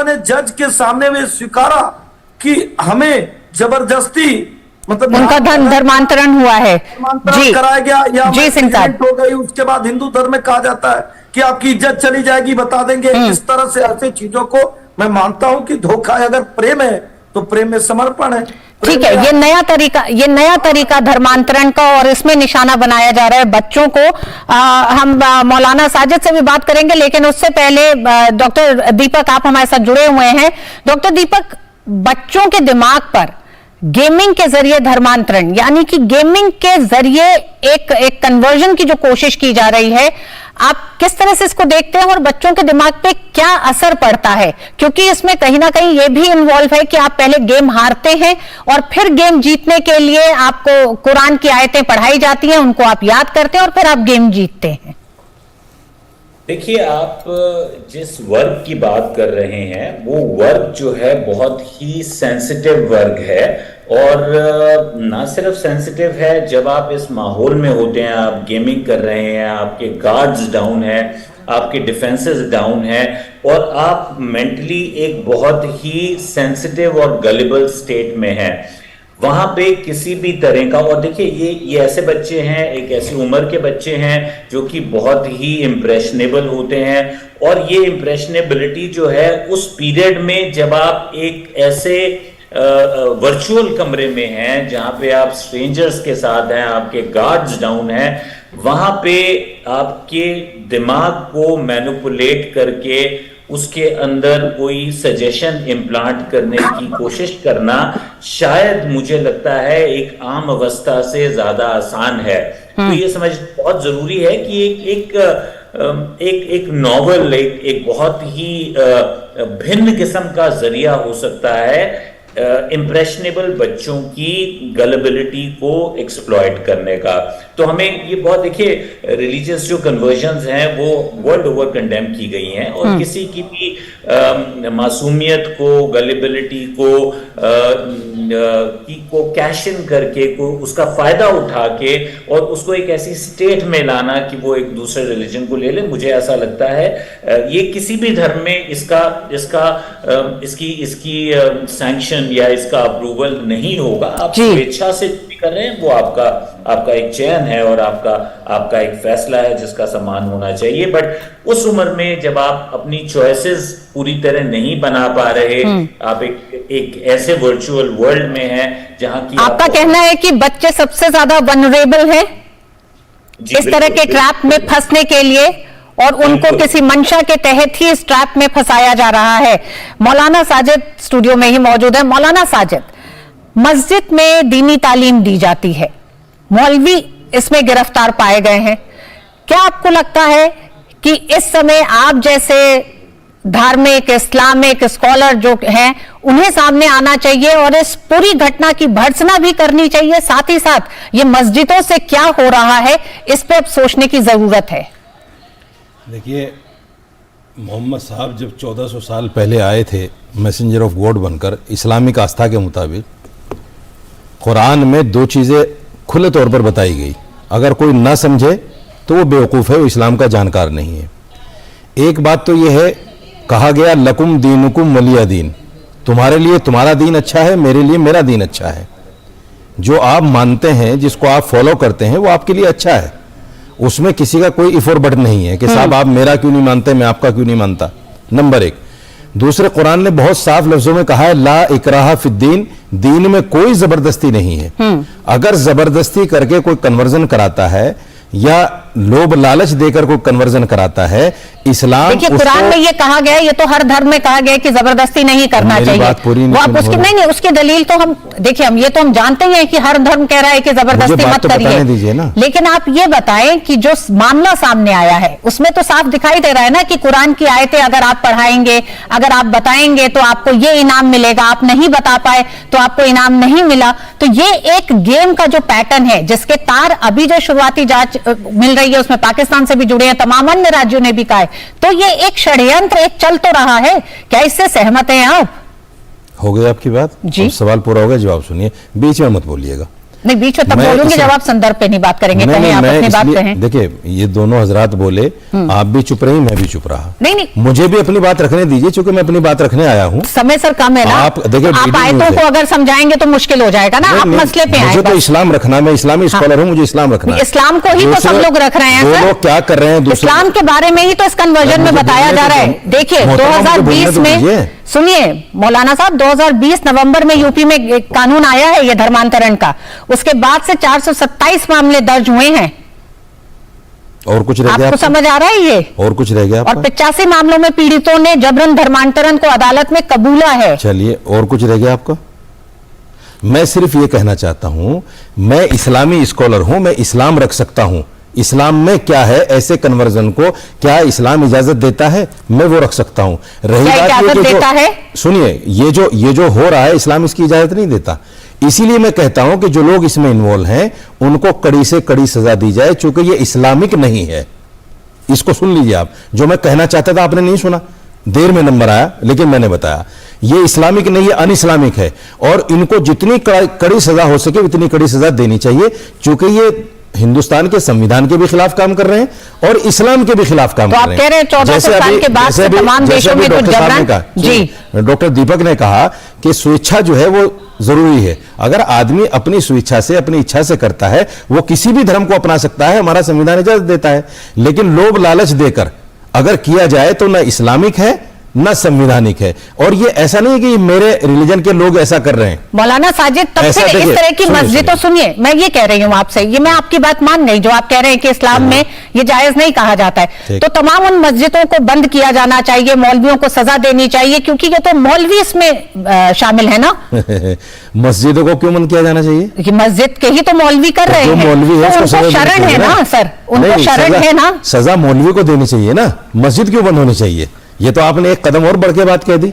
ने जज के सामने में स्वीकारा कि हमें जबरदस्ती मतलब
उनका धर्मांतरण हुआ है, जी
कराया गया या
जी सिंह साहब
हो गई। उसके बाद हिंदू धर्म में कहा जाता है कि आपकी इज्जत चली जाएगी, बता देंगे। इस तरह से ऐसे चीजों को मैं मानता हूं कि धोखा है। अगर प्रेम है तो प्रेम में समर्पण है।
ठीक है, ये नया तरीका धर्मांतरण का, और इसमें निशाना बनाया जा रहा है बच्चों को। हम मौलाना साजिद से भी बात करेंगे, लेकिन उससे पहले डॉक्टर दीपक, आप हमारे साथ जुड़े हुए हैं। डॉक्टर दीपक, बच्चों के दिमाग पर गेमिंग के जरिए धर्मांतरण, यानी कि गेमिंग के जरिए एक कन्वर्जन की जो कोशिश की जा रही है, आप किस तरह से इसको देखते हैं और बच्चों के दिमाग पे क्या असर पड़ता है? क्योंकि इसमें कहीं ना कहीं ये भी इन्वॉल्व है कि आप पहले गेम हारते हैं और फिर गेम जीतने के लिए आपको कुरान की आयतें पढ़ाई जाती हैं, उनको आप याद करते हैं और फिर आप गेम जीतते हैं।
देखिए, आप जिस वर्ग की बात कर रहे हैं वो वर्ग जो है बहुत ही सेंसिटिव वर्ग है, और ना सिर्फ सेंसिटिव है, जब आप इस माहौल में होते हैं, आप गेमिंग कर रहे हैं, आपके गार्ड्स डाउन है, आपके डिफेंसेस डाउन है, और आप मेंटली एक बहुत ही सेंसिटिव और गलिबल स्टेट में हैं, वहां पे किसी भी तरह का। और देखिए, ये ऐसे बच्चे हैं, एक ऐसी उम्र के बच्चे हैं जो कि बहुत ही इम्प्रेशनेबल होते हैं, और ये इम्प्रेशनेबिलिटी जो है उस पीरियड में जब आप एक ऐसे वर्चुअल कमरे में हैं जहां पे आप स्ट्रेंजर्स के साथ हैं, आपके गार्ड्स डाउन हैं, वहां पे आपके दिमाग को मैनिपुलेट करके उसके अंदर कोई सजेशन इम्प्लांट करने की कोशिश करना शायद मुझे लगता है एक आम अवस्था से ज्यादा आसान है। तो ये समझ बहुत जरूरी है कि एक नॉवल, एक बहुत ही भिन्न किस्म का जरिया हो सकता है इम्प्रेशनेबल बच्चों की गलेबिलिटी को एक्सप्लॉइट करने का। तो हमें ये बहुत, देखिए, रिलीजियस जो कन्वर्जन्स हैं वो वर्ल्ड ओवर कंडेम की गई हैं, और किसी की भी मासूमियत को, गलेबिलिटी को कैश इन करके, को उसका फायदा उठा के और उसको एक ऐसी स्टेट में लाना कि वो एक दूसरे रिलीजन को ले ले, मुझे ऐसा लगता है ये किसी भी धर्म में इसकी सैंक्शन या इसका अप्रूवल नहीं होगा। आप स्वेच्छा से कर रहे हैं, वो आपका एक चयन है और आपका एक फैसला है जिसका सम्मान होना चाहिए। बट उस उम्र में जब आप अपनी चॉइसेस पूरी तरह नहीं बना पा रहे, आप एक ऐसे वर्चुअल वर्ल्ड में हैं जहां की
आपका कहना है कि बच्चे सबसे ज्यादा वनरेबल हैं इस तरह के ट्रैप में फंसने के लिए, और उनको किसी मंशा के तहत ही इस ट्रैप में फंसाया जा रहा है। मौलाना साजिद स्टूडियो में ही मौजूद है। मौलाना साजिद, मस्जिद में दीनी तालीम दी जाती है, मौलवी इसमें गिरफ्तार पाए गए हैं। क्या आपको लगता है कि इस समय आप जैसे धार्मिक इस्लामिक स्कॉलर जो हैं उन्हें सामने आना चाहिए और इस पूरी घटना की भर्त्सना भी करनी चाहिए, साथ ही साथ ये मस्जिदों से क्या हो रहा है इस पर अब सोचने की जरूरत है?
देखिए, मोहम्मद साहब जब 1400 साल पहले आए थे मैसेंजर ऑफ गॉड बनकर, इस्लामिक आस्था के मुताबिक कुरान में दो चीज़ें खुले तौर पर बताई गई। अगर कोई ना समझे तो वो बेवकूफ़ है, वो इस्लाम का जानकार नहीं है। एक बात तो ये है, कहा गया लकुम दीनुकुम वलिया दीन, तुम्हारे लिए तुम्हारा दीन अच्छा है, मेरे लिए मेरा दीन अच्छा है। जो आप मानते हैं, जिसको आप फॉलो करते हैं, वो आपके लिए अच्छा है, उसमें किसी का कोई इफ और बट नहीं है कि साहब आप मेरा क्यों नहीं मानते, मैं आपका क्यों नहीं मानता, नंबर एक। दूसरे, कुरान ने बहुत साफ लफ्जों में कहा है ला इकराहा फिद्दीन, दीन में कोई जबरदस्ती नहीं है। अगर जबरदस्ती करके कोई कन्वर्जन कराता है या लोभ लालच देकर कोई कन्वर्जन कराता है, इस्लाम
देखिए कुरान में ये कहा गया है, ये तो हर धर्म में कहा गया है कि जबरदस्ती नहीं करना चाहिए।
बात पूरी
वो आप उसकी नहीं, उसकी दलील तो हम देखिए, हम ये तो हम जानते हैं कि हर धर्म कह रहा है कि जबरदस्ती मत करिए, लेकिन आप ये बताएं कि जो मामला सामने आया है उसमें तो साफ दिखाई दे रहा है ना कि कुरान की आयतें अगर आप पढ़ाएंगे, अगर आप बताएंगे तो आपको ये इनाम मिलेगा, आप नहीं बता पाए तो आपको इनाम नहीं मिला। तो ये एक गेम का जो पैटर्न है जिसके तार अभी जो शुरुआती जांच मिल रही है उसमें पाकिस्तान से भी जुड़े हैं, तमाम अन्य राज्यों ने भी कहा है, तो ये एक षड्यंत्र एक चल तो रहा है। क्या इससे सहमत हैं आप?
हो गई आपकी बात जी? सवाल पूरा हो गया, जवाब सुनिए, बीच में मत बोलिएगा।
नहीं, बीच में तब बोलूंगी जब आप संदर्भ पे नहीं बात करेंगे, कहें आप अपनी बात कहें।
देखिए, ये दोनों हजरात बोले, आप भी चुप रही, मैं भी चुप रहा।
नहीं,
मुझे भी अपनी बात रखने दीजिए, क्योंकि मैं अपनी बात रखने आया हूँ।
समय सर कम है ना,
आप देखिए,
आप आयतों को अगर समझाएंगे तो मुश्किल हो जाएगा ना, आप मसले पे आए।
मुझे तो इस्लाम रखना, मैं इस्लामी स्कॉलर हूँ, मुझे इस्लाम रखना है।
इस्लाम को ही तो सब लोग रख रहे हैं सर,
लोग क्या कर रहे हैं
इस्लाम के बारे में ही तो इस कन्वर्जन में बताया जा रहा है। देखिए 2020 में, सुनिए मौलाना साहब, 2020 नवंबर में यूपी में एक कानून आया है ये धर्मांतरण का, उसके बाद से 427 मामले दर्ज हुए हैं।
और कुछ रह गया
आपको समझ आ रहा है ये?
और कुछ रह गया?
और 85 मामलों में पीड़ितों ने जबरन धर्मांतरण को अदालत में कबूला है।
चलिए, और कुछ रह गया आपका? मैं सिर्फ ये कहना चाहता हूं, मैं इस्लामी स्कॉलर हूं, मैं इस्लाम रख सकता हूं। इस्लाम में क्या है, ऐसे कन्वर्जन को क्या इस्लाम इजाजत देता है, मैं वो रख सकता हूं। रही बात ये देता है, सुनिए, ये जो हो रहा है, इस्लाम इसकी इजाजत नहीं देता। इसीलिए मैं कहता हूं कि जो लोग इसमें इन्वॉल्व हैं उनको कड़ी से कड़ी सजा दी जाए, क्योंकि ये इस्लामिक नहीं है। इसको सुन लीजिए आप, जो मैं कहना चाहता था आपने नहीं सुना, देर में नंबर आया, लेकिन मैंने बताया ये इस्लामिक नहीं है, अन इस्लामिक है। और इनको जितनी कड़ी सजा हो सके उतनी कड़ी सजा देनी चाहिए, क्योंकि ये हिंदुस्तान के संविधान के भी खिलाफ काम कर रहे हैं और इस्लाम के भी खिलाफ काम कर रहे हैं।
तो आप कह रहे हैं 1400 साल के बाद से तमाम देशों में तो जबरन, जी
डॉक्टर दीपक ने कहा कि स्वेच्छा जो है वो जरूरी है। अगर आदमी अपनी स्वेच्छा से, अपनी इच्छा से करता है, वो किसी भी धर्म को अपना सकता है, हमारा संविधान इजाजत देता है। लेकिन लोभ लालच देकर अगर किया जाए तो न इस्लामिक है न संविधानिक है। और ये ऐसा नहीं है कि मेरे रिलीजन के लोग ऐसा कर रहे हैं।
मौलाना साजिद, तब से इस तरह की मस्जिद, तो सुनिए, मैं ये कह रही हूँ आपसे, ये मैं आपकी बात मान गई, जो आप कह रहे हैं कि इस्लाम में ये जायज नहीं कहा जाता है, तो तमाम उन मस्जिदों को बंद किया जाना चाहिए, मौलवियों को सजा देनी चाहिए, क्योंकि ये तो मौलवी इसमें शामिल है ना।
मस्जिदों को क्यों बंद किया जाना चाहिए?
ये मस्जिद के ही तो मौलवी कर रहे हैं,
मौलवी है,
उनको शरण है ना सर, उनको शरण है ना।
सजा मौलवी को देनी चाहिए ना, मस्जिद क्यों बंद होनी चाहिए? ये तो आपने एक कदम और बढ़ के बात कह दी।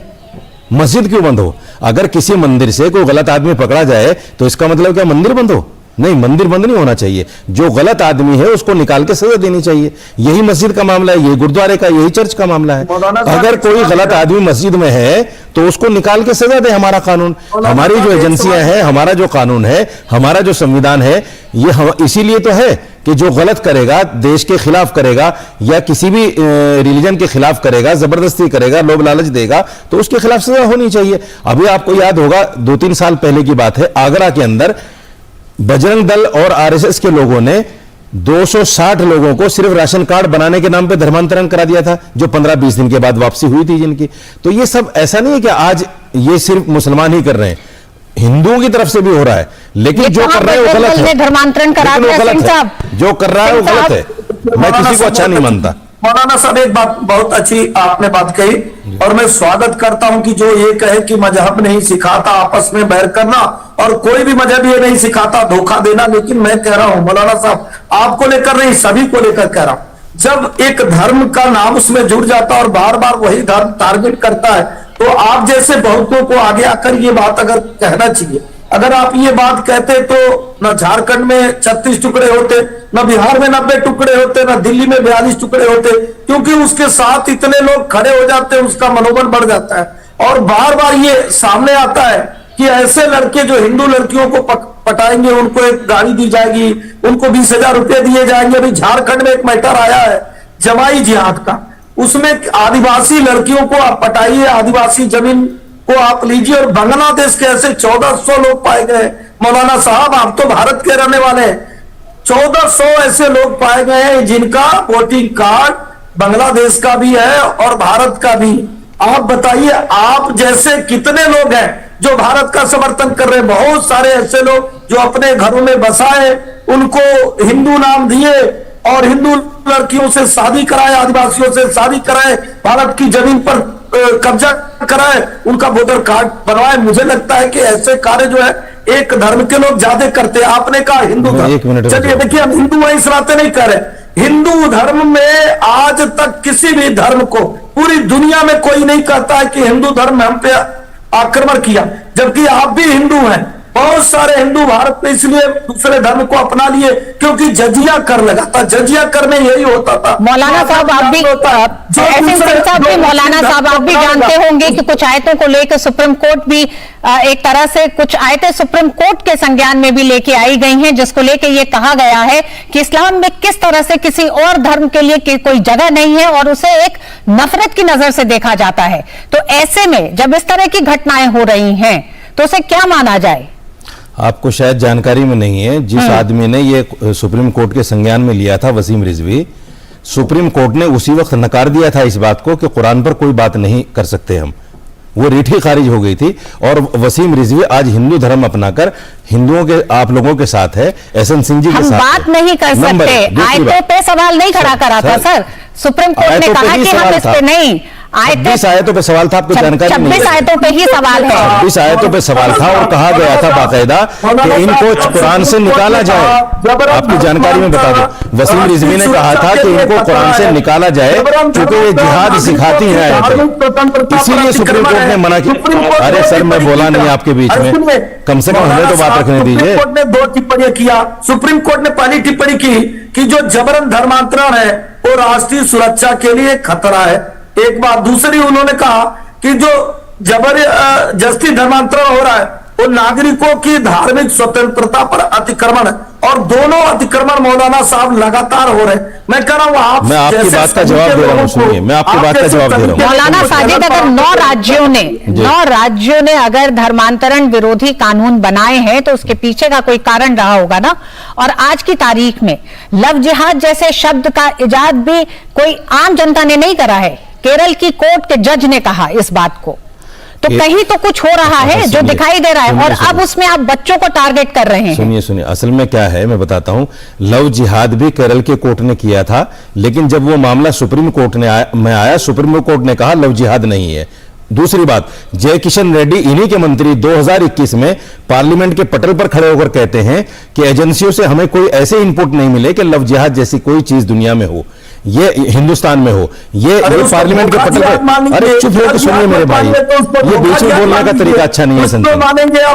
मस्जिद क्यों बंद हो? अगर किसी मंदिर से कोई गलत आदमी पकड़ा जाए तो इसका मतलब क्या मंदिर बंद हो? नहीं, मंदिर बंद नहीं होना चाहिए। जो गलत आदमी है उसको निकाल के सजा देनी चाहिए। यही मस्जिद का मामला है, यही गुरुद्वारे का, यही चर्च का मामला है। अगर कोई गलत आदमी मस्जिद में है तो उसको निकाल के सजा दे। हमारा कानून, हमारी जो एजेंसियां हैं, हमारा जो कानून है, हमारा जो संविधान है, ये इसीलिए तो है कि जो गलत करेगा, देश के खिलाफ करेगा या किसी भी रिलीजन के खिलाफ करेगा, जबरदस्ती करेगा, लोभ लालच देगा, तो उसके खिलाफ सजा होनी चाहिए। अभी आपको याद होगा, 2-3 साल पहले की बात है, आगरा के अंदर बजरंग दल और आरएसएस के लोगों ने 260 लोगों को सिर्फ राशन कार्ड बनाने के नाम पे धर्मांतरण करा दिया था, जो 15-20 दिन के बाद वापसी हुई थी जिनकी। तो ये सब ऐसा नहीं है कि आज ये सिर्फ मुसलमान ही कर रहे हैं, हिंदुओं की तरफ से भी हो रहा है। लेकिन जो कर रहे हैं वो गलत है,
धर्मांतरण करा दिया सिंह साहब,
जो कर रहा है वो गलत है। मैं किसी को अच्छा नहीं मानता।
मौलाना साहब, एक बात बहुत अच्छी आपने बात कही और मैं स्वागत करता हूं कि जो ये कहे कि मजहब नहीं सिखाता आपस में बैर करना, और कोई भी मजहब ये नहीं सिखाता धोखा देना। लेकिन मैं कह रहा हूं मौलाना साहब, आपको लेकर नहीं, सभी को लेकर कह रहा हूं, जब एक धर्म का नाम उसमें जुड़ जाता है और बार बार वही धर्म टारगेट करता है, तो आप जैसे बहुतों को आगे आकर ये बात अगर कहना चाहिए। अगर आप ये बात कहते तो न झारखंड में 36 टुकड़े होते, न बिहार में 90 टुकड़े होते, न दिल्ली में 42 टुकड़े होते, क्योंकि उसके साथ इतने लोग खड़े हो जाते हैं, उसका मनोबल बढ़ जाता है। और बार बार ये सामने आता है कि ऐसे लड़के जो हिंदू लड़कियों को पटाएंगे, उनको एक गाड़ी दी जाएगी, उनको 20,000 रुपए दिए जाएंगे। अभी झारखंड में एक मैटर आया है जमाई जिहाद का, उसमें आदिवासी लड़कियों को आप पटाइए, आदिवासी जमीन को आप लीजिए, और बांग्लादेश के ऐसे 1400 लोग पाए गए। मौलाना साहब, आप तो भारत के रहने वाले हैं, 1400 ऐसे लोग पाए गए हैं जिनका वोटिंग कार्ड बांग्लादेश का भी है और भारत का भी। आप बताइए, आप जैसे कितने लोग हैं जो भारत का समर्थन कर रहे हैं? बहुत सारे ऐसे लोग जो अपने घरों में बसाए, उनको हिंदू नाम दिए और हिंदू लड़कियों से शादी कराए, आदिवासियों से शादी कराए, भारत की जमीन पर कब्जा कराए, उनका वोटर कार्ड बनवाए। मुझे लगता है कि ऐसे कार्य जो है एक धर्म के लोग ज्यादा करते हैं। आपने कहा हिंदू धर्म, चलिए देखिए, हम हिंदू हैं इस नाते नहीं कर रहे। हिंदू धर्म में आज तक किसी भी धर्म को पूरी दुनिया में कोई नहीं कहता है कि हिंदू धर्म ने हम पे आक्रमण किया, जबकि आप भी हिंदू हैं। बहुत सारे हिंदू भारत में इसलिए दूसरे धर्म को अपना लिए क्योंकि जजिया कर लगा था, जजिया कर में यही होता था।
मौलाना साहब आप भी मौलाना साहब आप भी जानते होंगे कि कुछ आयतों को लेकर सुप्रीम कोर्ट भी एक तरह से कुछ आयतें सुप्रीम कोर्ट के संज्ञान में भी लेके आई गई हैं, जिसको लेके ये कहा गया है कि इस्लाम में किस तरह से किसी और धर्म के लिए कोई जगह नहीं है और उसे एक नफरत की नजर से देखा जाता है। तो ऐसे में जब इस तरह की घटनाएं हो रही हैं तो उसे क्या माना जाए?
आपको शायद जानकारी में नहीं है, जिस आदमी ने ये सुप्रीम कोर्ट के संज्ञान में लिया था, वसीम रिजवी, सुप्रीम कोर्ट ने उसी वक्त नकार दिया था इस बात को कि कुरान पर कोई बात नहीं कर सकते हम। वो रीट ही खारिज हो गई थी और वसीम रिजवी आज हिंदू धर्म अपनाकर हिंदुओं के आप लोगों के साथ है, एसएन सिंह जी के साथ
बात नहीं कर सकते, आयतों पे सवाल नहीं खड़ा करा था सर, सुप्रीम कोर्ट ने कहा कि हम इस पे नहीं,
26 आयतों पे सवाल था, आपको जानकारी नहीं है?
26 आयतों पे ही सवाल है,
26 आयतों पे सवाल था और कहा गया था बाकायदा कि इनको कुरान से निकाला जाए। आपकी जानकारी में बता दो, वसीम रिजवी ने कहा था कि इनको कुरान से निकाला जाए क्योंकि ये जिहाद सिखाती हैं आयतें, इसीलिए सुप्रीम कोर्ट ने मना किया। अरे सर मैं बोला नहीं आपके बीच में, कम से कम हमें तो बात रखने दीजिए।
सुप्रीम कोर्ट ने 2 टिप्पणियां किया। सुप्रीम कोर्ट ने पहली टिप्पणी की कि जो जबरन धर्मांतरण है वो राष्ट्रीय सुरक्षा के लिए खतरा है, एक बात। दूसरी उन्होंने कहा कि जो जबरदस्ती धर्मांतरण हो रहा है वो नागरिकों की धार्मिक स्वतंत्रता पर अतिक्रमण है और दोनों अतिक्रमण मौलाना साहब लगातार हो रहे हैं। मैं कह रहा हूँ
मैं आपकी बात का जवाब दे रहा हूँ, सुनिए मैं आपकी बात का जवाब दे रहा हूँ।
मौलाना साजिद, अगर 9 राज्यों ने अगर धर्मांतरण विरोधी कानून बनाए हैं तो उसके पीछे का कोई कारण रहा होगा ना। और आज की तारीख में लव जिहाद जैसे शब्द का इजाद भी कोई आम जनता ने नहीं करा है, केरल की कोर्ट के जज ने कहा इस बात को, तो कहीं तो कुछ हो रहा है जो दिखाई दे रहा है और अब उसमें आप बच्चों को टारगेट कर रहे हैं।
सुनिए असल में क्या है मैं बताता हूं, लव जिहाद भी केरल के कोर्ट ने किया था, लेकिन जब वो मामला सुप्रीम कोर्ट में आया, सुप्रीम कोर्ट ने कहा लव जिहाद नहीं है। दूसरी बात, जय किशन रेड्डी इन्हीं के मंत्री 2021 में पार्लियामेंट के पटल पर खड़े होकर कहते हैं कि एजेंसियों से हमें कोई ऐसे इनपुट नहीं मिले कि लव जिहाद जैसी कोई चीज दुनिया में हो, ये हिंदुस्तान में हो। ये पार्लियामेंट के पटल पर, अरे चुप होकर सुनिए मेरे भाई, ये बीच में बोलने का तरीका अच्छा नहीं है संजय,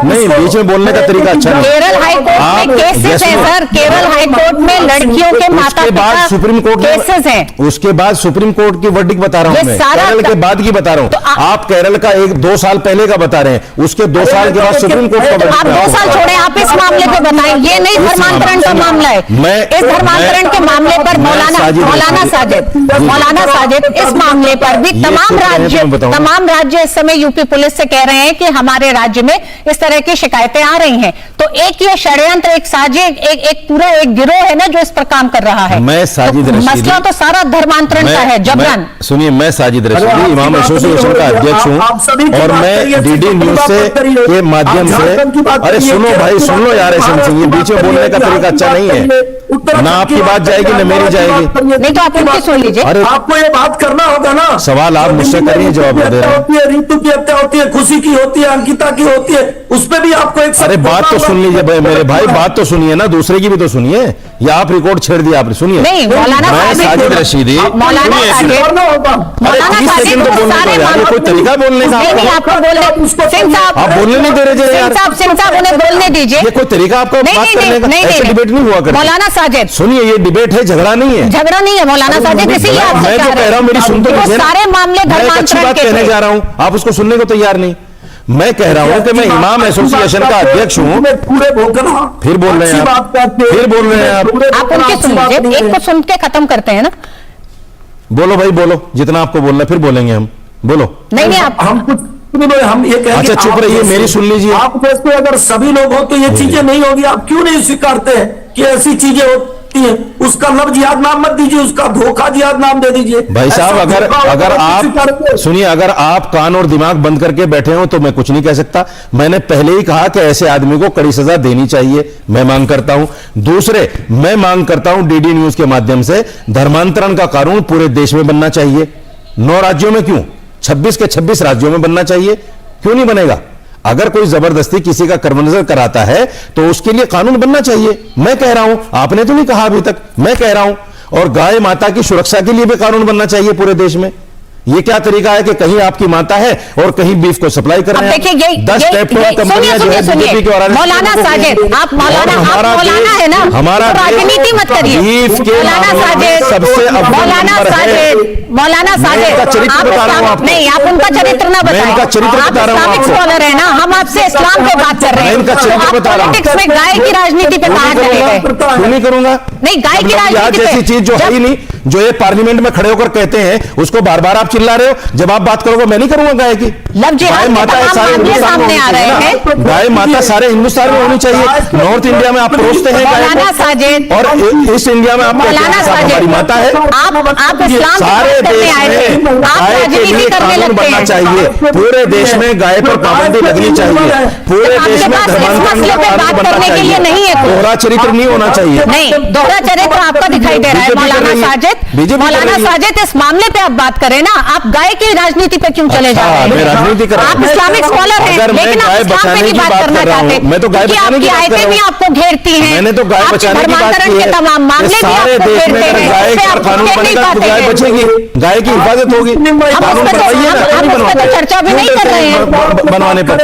नहीं बीच में बोलने का तरीका अच्छा नहीं।
केरल हाईकोर्ट में केसेस हैं सर, केरल हाईकोर्ट में लड़कियों के माता पिता
सुप्रीम कोर्ट
केसेस हैं,
उसके बाद सुप्रीम कोर्ट की वर्डिक्ट बता रहा हूं मैं, केरल के बाद की बता रहा हूं। आप केरल का 1-2 साल पहले का बता रहे हैं, उसके 2 साल के बाद सुप्रीम कोर्ट का।
आप 2 साल छोड़े, आप इस मामले पे बताएं, ये नहीं धर्मांतरण का मामला है। इस धर्मांतरण के मामले पर मौलाना साजिद इस मामले पर भी तमाम राज्य इस समय यूपी पुलिस से कह रहे हैं कि हमारे राज्य में इस तरह की शिकायतें आ रही हैं। तो एक ये षड्यंत्र, एक साजिद, एक पूरा एक गिरोह है ना जो इस पर काम कर रहा है।
मैं साजिद रशीदी,
मसला तो सारा धर्मांतरण का है, जबरन।
सुनिए, मैं साजिद रशीदी इमाम एसोसिएशन का अध्यक्ष हूं और मैं डीडी न्यूज से के माध्यम से, अरे सुनो भाई सुन लो यार, ऐसे बीच में बोलने का तरीका अच्छा नहीं है, ना आपकी बात जाएगी ना मेरी जाएगी।
नहीं तो आप उनकी सुन लीजिए।
अरे आपको ये बात करना होगा ना,
सवाल आप मुझसे करिए, जवाब दे रहे हैं।
ऋतु की हत्या होती है, खुशी की होती है, अंकिता की होती है, उस पर भी आपको एक,
अरे बात तो सुन लीजिए मेरे भाई, बात तो सुनिए ना, दूसरे की भी तो सुनिए, या आप रिकॉर्ड छेड़ दिया आपने, सुनिए।
नहीं मौलाना
साजिद रशीदी,
मौलाना साजिद
कोई तरीका बोलने का
आपको
आप बोलने नहीं दे रहे यार,
सिंह साहब उन्हें बोलने दीजिए।
ये कोई तरीका आपको बात करने का, ऐसे डिबेट नहीं हुआ करता।
मौलाना साजिद
सुनिए, ये डिबेट है, झगड़ा नहीं है,
झगड़ा नहीं है मौलाना साजिद, इसीलिए आप
मैं जो कह रहा हूं मेरी सुन तो लीजिए,
सारे मामले धर्मांतरण के
कहने जा रहा हूं, आप उसको सुनने को तैयार नहीं। मैं कह रहा हूं कि मैं इमाम एसोसिएशन का अध्यक्ष हूं, फिर बोल रहे हैं आप, फिर बोल रहे हैं
आप उनके सुन लीजिए, एक को सुन के खत्म करते हैं ना।
बोलो भाई बोलो, जितना आपको बोलना फिर बोलेंगे हम, बोलो।
नहीं आप
हम कुछ हम ये कहेंगे,
अच्छा चुप रहिए, मेरी सुन लीजिए।
आप जैसे अगर सभी लोग हो तो ये चीजें नहीं होगी, आप क्यों नहीं स्वीकारते हैं कि ऐसी चीजें होती हैं? उसका लव जिहाद नाम मत दीजिए, उसका धोखा जिहाद नाम दे दीजिए।
भाई साहब, अगर आप सुनिए, अगर आप कान और दिमाग बंद करके बैठे हो तो मैं कुछ नहीं कह सकता। मैंने पहले ही कहा कि ऐसे आदमी को कड़ी सजा देनी चाहिए, मैं मांग करता हूं। दूसरे, मैं मांग करता हूं डीडी न्यूज के माध्यम से धर्मांतरण का कानून पूरे देश में बनना चाहिए। 9 राज्यों में क्यों, 26 के 26 राज्यों में बनना चाहिए, क्यों नहीं बनेगा? अगर कोई जबरदस्ती किसी का कर्मनजर कराता है तो उसके लिए कानून बनना चाहिए। मैं कह रहा हूं, आपने तो नहीं कहा अभी तक, मैं कह रहा हूं। और गाय माता की सुरक्षा के लिए भी कानून बनना चाहिए पूरे देश में। ये क्या तरीका है कि कहीं आपकी माता है और कहीं बीफ को सप्लाई कर रहे हैं?
देखिए
10 टेप्टोन कंपनियां जो है बीजेपी के और
मौलाना साजिद, आप मौलाना है ना,
हमारा
राजनीति मत करिए।
बीफ के
मौलाना साजिद,
सबसे
मौलाना साजिद, आप नहीं, आप उनका चरित्र ना बताएं।
इनका चरित्र
आप
बता रहा हूं
इस्लामिक स्कॉलर है ना, हम आपसे इस्लाम पे बात कर रहे हैं।
इनका चरित्र बता रहा हूं।
पॉलिटिक्स में गाय की राजनीति पे कहां चले गए?
क्यों नहीं करूंगा?
नहीं, गाय की राजनीति
जैसी चीज जो है ही नहीं, जो ये पार्लियामेंट में खड़े होकर कहते हैं उसको बार बार आप चिल्ला रहे हो। जब आप बात करोगे मैं नहीं करूंगा गाय की। गाय माता है सारे हिंदुस्तान में
आ रहे हैं।
गाय माता सारे हिंदुस्तान में होनी चाहिए। नॉर्थ इंडिया में आप परोसते हैं
मौलाना साजिद,
और ईस्ट इंडिया में आप हमारी माता है।
आप इस्लाम
सारे देश में गाय के लिए कानून बनना चाहिए। पूरे देश में गाय पर पाबंदी लगनी चाहिए। पूरे देश में धर्मांतरण का कानून बनना चाहिए। दोहरा चरित्र नहीं होना चाहिए।
नहीं, दोहरा चरित्र आपका दिखाई दे रहा है मौलाना साजिद। मौलाना साजिद, इस मामले पे आप बात करें ना, आप गाय की राजनीति पे क्यों चले जा रहे हैं?
राजनीति कर
आप इस्लामिक स्कॉलर हैं, लेकिन आप इस्लाम पे नहीं बात करना चाहते।
मैं तो गाय बचाने की बात कर रहा हूं।
भी आपको घेरती हैं।
मैंने तो गाय बचाने की बात की है।
तमाम मामले भी
सारे
आपको
देश में
घेरते हैं।
गाय का कानून बनेगा तो गाय बचेगी, गाय की हिफाजत होगी। कानून बनवाइए ना, क्यों नहीं बनवाते?
चर्चा भी नहीं कर रहे हैं
बनवाने पर।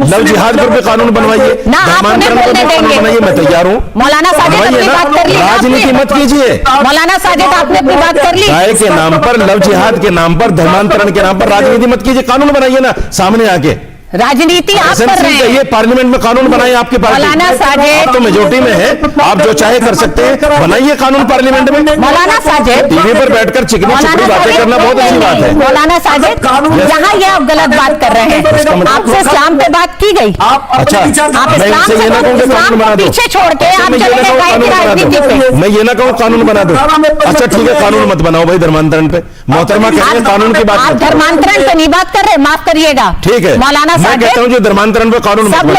लव जिहाद पर भी कानून बनवाइए, धर्मांतरण पर भी कानून बनाइए, मैं तैयार हूँ।
मौलाना साजिद अपनी बात कर ली,
राजनीति मत कीजिए।
मौलाना साजिद आपने अपनी बात कर ली।
गाय के नाम पर, लव जिहाद के नाम पर, धर्मांतरण के नाम पर राजनीति मत कीजिए। कानून बनाइए ना सामने आके।
राजनीति आप कर रहे हैं।
ये पार्लियामेंट में कानून बनाए आपकी पार्टी।
मौलाना साजिद
तो मेजोरिटी में है, आप जो चाहे कर सकते हैं, बनाइए कानून पार्लियामेंट में।
मौलाना साजिद,
टीवी पर बैठकर चिकनी चुपड़ी बातें करना बहुत अच्छी बात है।
मौलाना साजिद, यहाँ ये आप गलत बात कर रहे हैं। आपसे इस्लाम पे बात की गई।
अच्छा,
आप
मैं
इस्लाम
ये ना कहूँ
को पीछे छोड़ के आप चले गए गाय की राजनीति पे।
मैं ये ना कहूँ कानून बना दो। अच्छा ठीक है, कानून मत बनाओ भाई धर्मांतरण पे। मोहतरमा कह रहे हैं कानून की बात।
आप धर्मांतरण पे नहीं बात कर रहे, माफ करिएगा।
ठीक है,
मौलाना
मैं कहता हूँ जो धर्मांतरण पे कानून
सब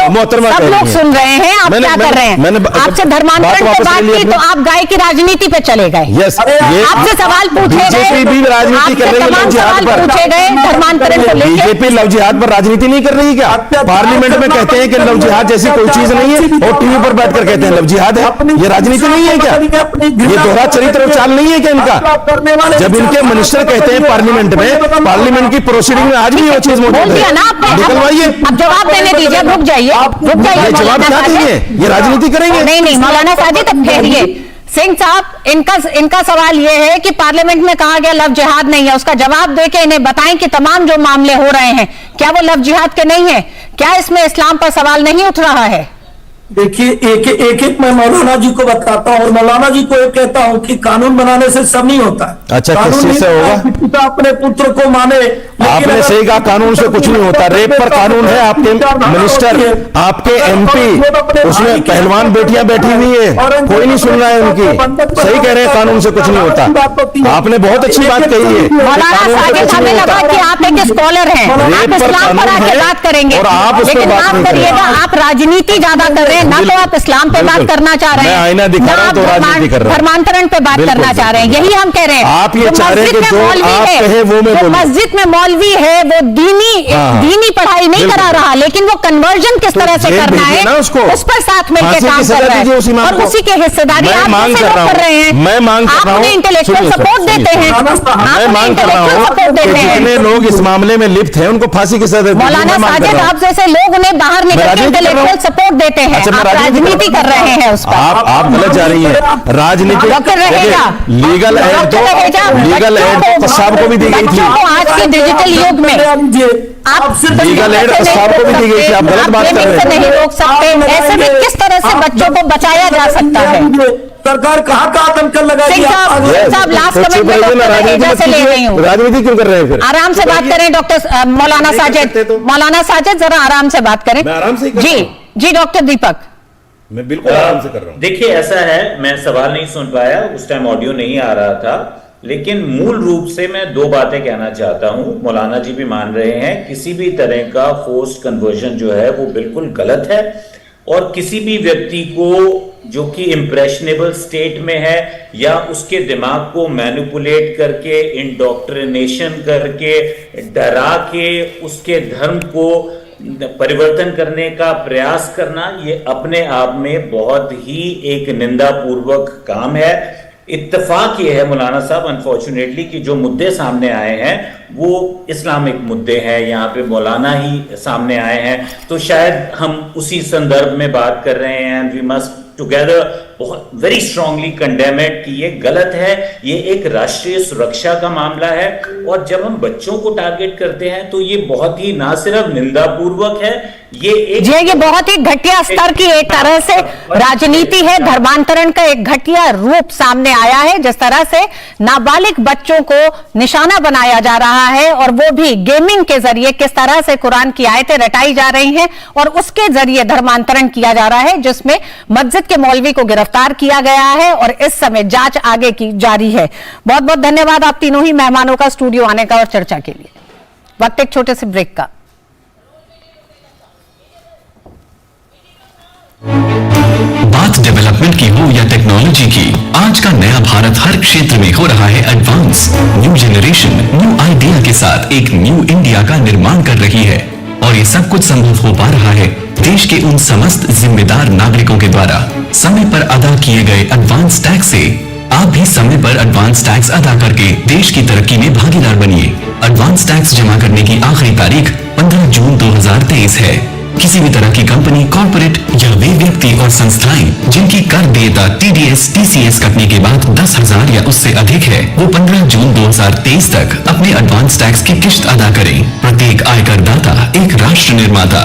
लोग सुन रहे हैं, आप क्या कर रहे हैं? आपसे धर्मांतरण पे बात की तो आप गाय की राजनीति पे चले गए। आपसे सवाल पूछे गए,
बीजेपी भी राजनीति कर रही है लव जिहाद पर।
पूछे गए धर्मांतरण को लेकर।
बीजेपी लव जिहाद पर राजनीति नहीं कर रही क्या? पार्लियामेंट में कहते हैं कि लव जिहाद जैसी कोई चीज नहीं है और टीवी पर बैठकर कहते हैं लव जिहाद है। ये राजनीति नहीं है क्या? ये दोहरा चरित्र और चाल नहीं है क्या इनका? जब इनके मिनिस्टर कहते हैं पार्लियामेंट में, पार्लियामेंट की प्रोसीडिंग में आज भी वो चीज मौजूद है, निकलवाइए।
अब जवाब देने दीजिए, रुक जाइए, रुक जाइए।
जवाब क्या देंगे? ये राजनीति करेंगे?
नहीं मौलाना साजिद, अब ठहरिए। सिंह साहब, इनका सवाल ये है कि पार्लियामेंट में कहा गया लव जिहाद नहीं है, उसका जवाब देके इन्हें बताएं कि तमाम जो मामले हो रहे हैं क्या वो लव जिहाद के नहीं है? क्या इसमें इस्लाम पर सवाल नहीं उठ रहा है?
देखिए एक एक मैं मौलाना जी को बताता हूँ और मौलाना जी को एक कहता हूँ कि कानून बनाने से सब नहीं होता।
अच्छा, किस चीज से होगा?
पिता अपने पुत्र को माने।
आपने सही कहा, कानून से कुछ नहीं होता। रेप पर कानून है, आपके मिनिस्टर, आपके एमपी, उसमें पहलवान बेटियां बैठी हुई है, कोई नहीं सुन रहा है उनकी। सही कह रहे हैं, कानून से कुछ नहीं होता। आपने बहुत अच्छी बात कही है।
मौलाना साजिद, हमें लगा कि आप एक स्कॉलर हैं, आप इस्लाम पर आके बात करेंगे,
और आप
लेकिन माफ करिएगा, आप राजनीति ज्यादा कर रहे हैं। ना तो आप इस्लाम पे बात करना चाह रहे हैं,
आईना दिखा रहा हूं तो राजनीति कर रहा हूं।
धर्मांतरण पे बात करना चाह रहे हैं, यही हम कह रहे हैं।
आप ये चाह रहे हैं कि जो आप कहे वो मैं बोलूं।
मस्जिद में मौलवी है, वो दीनी पढ़ाई नहीं करा रहा, लेकिन वो कन्वर्जन किस तरह से करना है उस पर साथ मिलकर काम कर रहा है, और उसी के हिस्सेदारी आप कर रहे हैं।
मैं मांग कर रहा हूं,
आप इंटेलेक्चुअल सपोर्ट देते हैं,
मैं मांग कर रहा हूं कि जितने लोग इस मामले में लिप्त हैं उनको फांसी की सजा।
मौलाना साजिद, आप जैसे लोग उन्हें बाहर निकल इंटेलेक्चुअल सपोर्ट देते हैं, राजनीति कर रहे हैं उस पर।
आप गलत जा रही हैं। राजनीति लीगल एड तो कसाब को भी दी गई थी।
आज के डिजिटल युग में आप
लीगल एड कसाब को भी दी गई थी। आप गलत बात कर रहे हैं।
नहीं रोक सकते। ऐसे में किस तरह से बच्चों को बचाया जा सकता है?
सरकार कहाँ आतंक लगाएगी?
साहब लास्ट कमेंट में
राजनीति क्यों कर रहे हैं? फिर
आराम से बात करें डॉक्टर मौलाना साजिद। मौलाना साजिद, जरा आराम से बात करें।
आराम से
जी डॉक्टर दीपक,
मैं बिल्कुल आराम से कर रहा हूं।
देखिए, ऐसा है, मैं सवाल नहीं सुन पाया, उस टाइम ऑडियो नहीं आ रहा था, लेकिन मूल रूप से मैं दो बातें कहना चाहता हूं। मौलाना जी भी मान रहे हैं किसी भी तरह का फोर्स्ड कन्वर्जन जो है वो बिल्कुल गलत है, और किसी भी व्यक्ति को जो कि इम्प्रेशनेबल स्टेट में है या उसके दिमाग को मैनिपुलेट करके, इंडोक्ट्रिनेशन करके, डरा के उसके धर्म को परिवर्तन करने का प्रयास करना, ये अपने आप में बहुत ही एक निंदापूर्वक काम है। इत्तेफाक ये है मौलाना साहब अनफॉर्चुनेटली कि जो मुद्दे सामने आए हैं वो इस्लामिक मुद्दे हैं, यहाँ पे मौलाना ही सामने आए हैं, तो शायद हम उसी संदर्भ में बात कर रहे हैं। एंड वी मस्ट टुगेदर बहुत वेरी स्ट्रांगली कंडेम इट कि ये गलत है, ये एक राष्ट्रीय सुरक्षा का मामला है, और जब हम बच्चों को टारगेट करते हैं तो ये बहुत ही ना सिर्फ निंदापूर्वक है,
ये बहुत ही घटिया स्तर की एक तरह से राजनीति है, धर्मांतरण का एक घटिया रूप सामने आया है। जिस तरह से नाबालिग बच्चों को निशाना बनाया जा रहा है और वो भी गेमिंग के जरिए, किस तरह से कुरान की आयतें रटाई जा रही हैं और उसके जरिए धर्मांतरण किया जा रहा है, जिसमें मस्जिद के मौलवी को गिरफ्तार किया गया है और इस समय जांच आगे की जारी है। बहुत बहुत धन्यवाद आप तीनों ही मेहमानों का स्टूडियो आने का और चर्चा के लिए। वक्त एक छोटे से ब्रेक का।
बात डेवलपमेंट की हो या टेक्नोलॉजी की, आज का नया भारत हर क्षेत्र में हो रहा है advance. New generation new idea के साथ एक न्यू इंडिया का निर्माण कर रही है, और ये सब कुछ संभव हो पा रहा है देश के उन समस्त जिम्मेदार नागरिकों के द्वारा। समय पर अदा किए गए एडवांस टैक्स से आप भी समय पर एडवांस टैक्स अदा करके देश की तरक्की में भागीदार बनिए। एडवांस टैक्स जमा करने की आखिरी तारीख 15 जून 2023 है। किसी भी तरह की कंपनी, कॉर्पोरेट या वे व्यक्ति और संस्थाएं जिनकी कर देयता TDS, TCS कटने के बाद 10,000 या उससे अधिक है, वो 15 जून 2023 तक अपने एडवांस टैक्स की किश्त अदा करें। प्रत्येक आयकर दाता एक राष्ट्र निर्माता।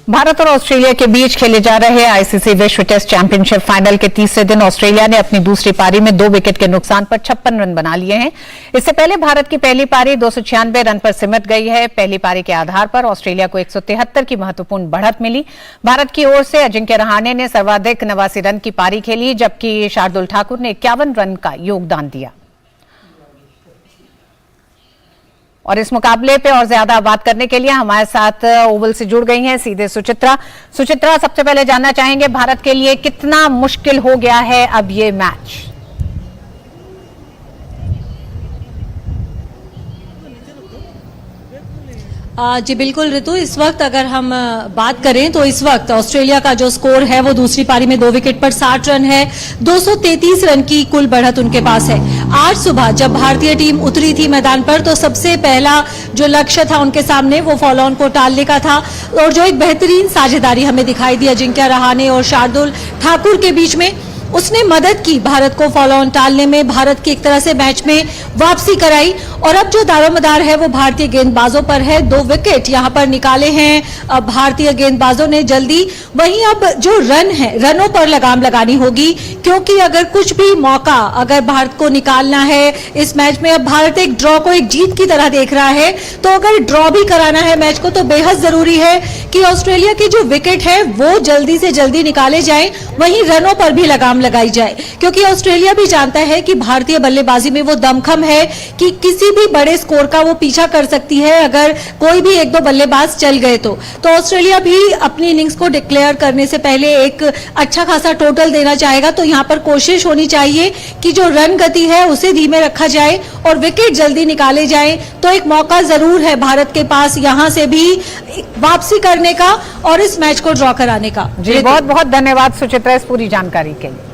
भारत और ऑस्ट्रेलिया के बीच खेले जा रहे आईसीसी विश्व टेस्ट चैंपियनशिप फाइनल के तीसरे दिन ऑस्ट्रेलिया ने अपनी दूसरी पारी में 2 विकेट के नुकसान पर 56 रन बना लिए हैं। इससे पहले भारत की पहली पारी 296 रन पर सिमट गई है। पहली पारी के आधार पर ऑस्ट्रेलिया को 173 की महत्वपूर्ण बढ़त मिली। भारत की ओर से अजिंक्य रहाणे ने सर्वाधिक 89 रन की पारी खेली, जबकि शार्दुल ठाकुर ने 51 रन का योगदान दिया। और इस मुकाबले पे और ज्यादा बात करने के लिए हमारे साथ ओवल से जुड़ गई हैं सीधे सुचित्रा। सुचित्रा, सबसे पहले जानना चाहेंगे भारत के लिए कितना मुश्किल हो गया है अब ये मैच?
जी बिल्कुल ऋतु, इस वक्त अगर हम बात करें तो इस वक्त ऑस्ट्रेलिया का जो स्कोर है वो दूसरी पारी में 2 विकेट पर 60 रन है। 233 रन की कुल बढ़त उनके पास है। आज सुबह जब भारतीय टीम उतरी थी मैदान पर तो सबसे पहला जो लक्ष्य था उनके सामने वो फॉलो ऑन को टालने का था, और जो एक बेहतरीन साझेदारी हमें दिखाई दी अजिंक्य रहाणे और शार्दुल ठाकुर के बीच में, उसने मदद की भारत को फॉलो ऑन टालने में, भारत की एक तरह से मैच में वापसी कराई। और अब जो दारोमदार है वो भारतीय गेंदबाजों पर है। 2 विकेट यहां पर निकाले हैं भारतीय गेंदबाजों ने जल्दी। वहीं अब जो रन है, रनों पर लगाम लगानी होगी, क्योंकि अगर कुछ भी मौका अगर भारत को निकालना है इस मैच में, अब भारत एक ड्रॉ को एक जीत की तरह देख रहा है, तो अगर ड्रॉ भी कराना है मैच को तो बेहद जरूरी है कि ऑस्ट्रेलिया की जो विकेट है वो जल्दी से जल्दी निकाले जाए, वहीं रनों पर भी लगाम लगाई जाए, क्योंकि ऑस्ट्रेलिया भी जानता है कि भारतीय बल्लेबाजी में वो दमखम है कि किसी भी बड़े स्कोर का वो पीछा कर सकती है अगर कोई भी 1-2 बल्लेबाज चल गए तो ऑस्ट्रेलिया भी अपनी इनिंग्स को डिक्लेयर करने से पहले एक अच्छा खासा टोटल देना चाहेगा। तो यहां पर कोशिश होनी चाहिए कि जो रन गति है उसे धीमे रखा जाए और विकेट जल्दी निकाले जाए, तो एक मौका जरूर है भारत के पास यहां से भी वापसी करने का और इस मैच को ड्रॉ कराने का।
जी बहुत बहुत धन्यवाद सुचित्रा इस पूरी जानकारी के लिए।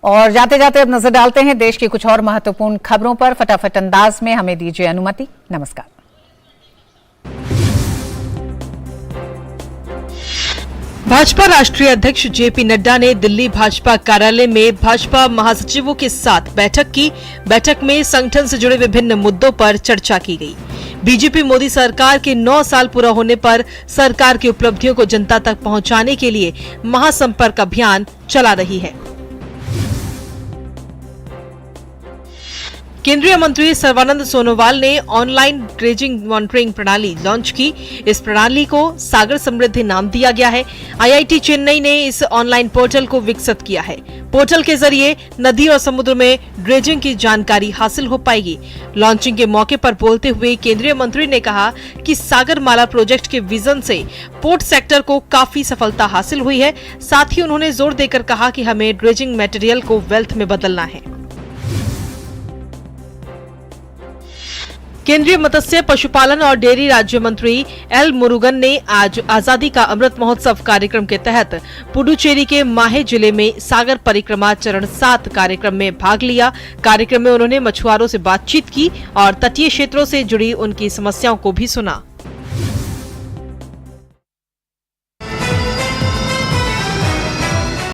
और जाते जाते अब नजर डालते हैं देश की कुछ और महत्वपूर्ण खबरों पर फटाफट अंदाज में। हमें दीजिए अनुमति। नमस्कार।
भाजपा राष्ट्रीय अध्यक्ष जेपी नड्डा ने दिल्ली भाजपा कार्यालय में भाजपा महासचिवों के साथ बैठक की। बैठक में संगठन से जुड़े विभिन्न मुद्दों पर चर्चा की गई। बीजेपी मोदी सरकार के 9 साल पूरा होने पर सरकार की उपलब्धियों को जनता तक पहुंचाने के लिए महासंपर्क अभियान चला रही है। केंद्रीय मंत्री सर्बानंद सोनोवाल ने ऑनलाइन ड्रेजिंग मॉनिटरिंग प्रणाली लॉन्च की। इस प्रणाली को सागर समृद्धि नाम दिया गया है। आईआईटी चेन्नई ने इस ऑनलाइन पोर्टल को विकसित किया है। पोर्टल के जरिए नदी और समुद्र में ड्रेजिंग की जानकारी हासिल हो पाएगी। लॉन्चिंग के मौके पर बोलते हुए केंद्रीय मंत्री ने कहा कि सागर माला प्रोजेक्ट के विजन से पोर्ट सेक्टर को काफी सफलता हासिल हुई है। साथ ही उन्होंने जोर देकर कहा कि हमें ड्रेजिंग मटेरियल को वेल्थ में बदलना है। केंद्रीय मत्स्य पशुपालन और डेयरी राज्य मंत्री एल मुरुगन ने आज आजादी का अमृत महोत्सव कार्यक्रम के तहत पुडुचेरी के माहे जिले में सागर परिक्रमा चरण 7 कार्यक्रम में भाग लिया। कार्यक्रम में उन्होंने मछुआरों से बातचीत की और तटीय क्षेत्रों से जुड़ी उनकी समस्याओं को भी सुना।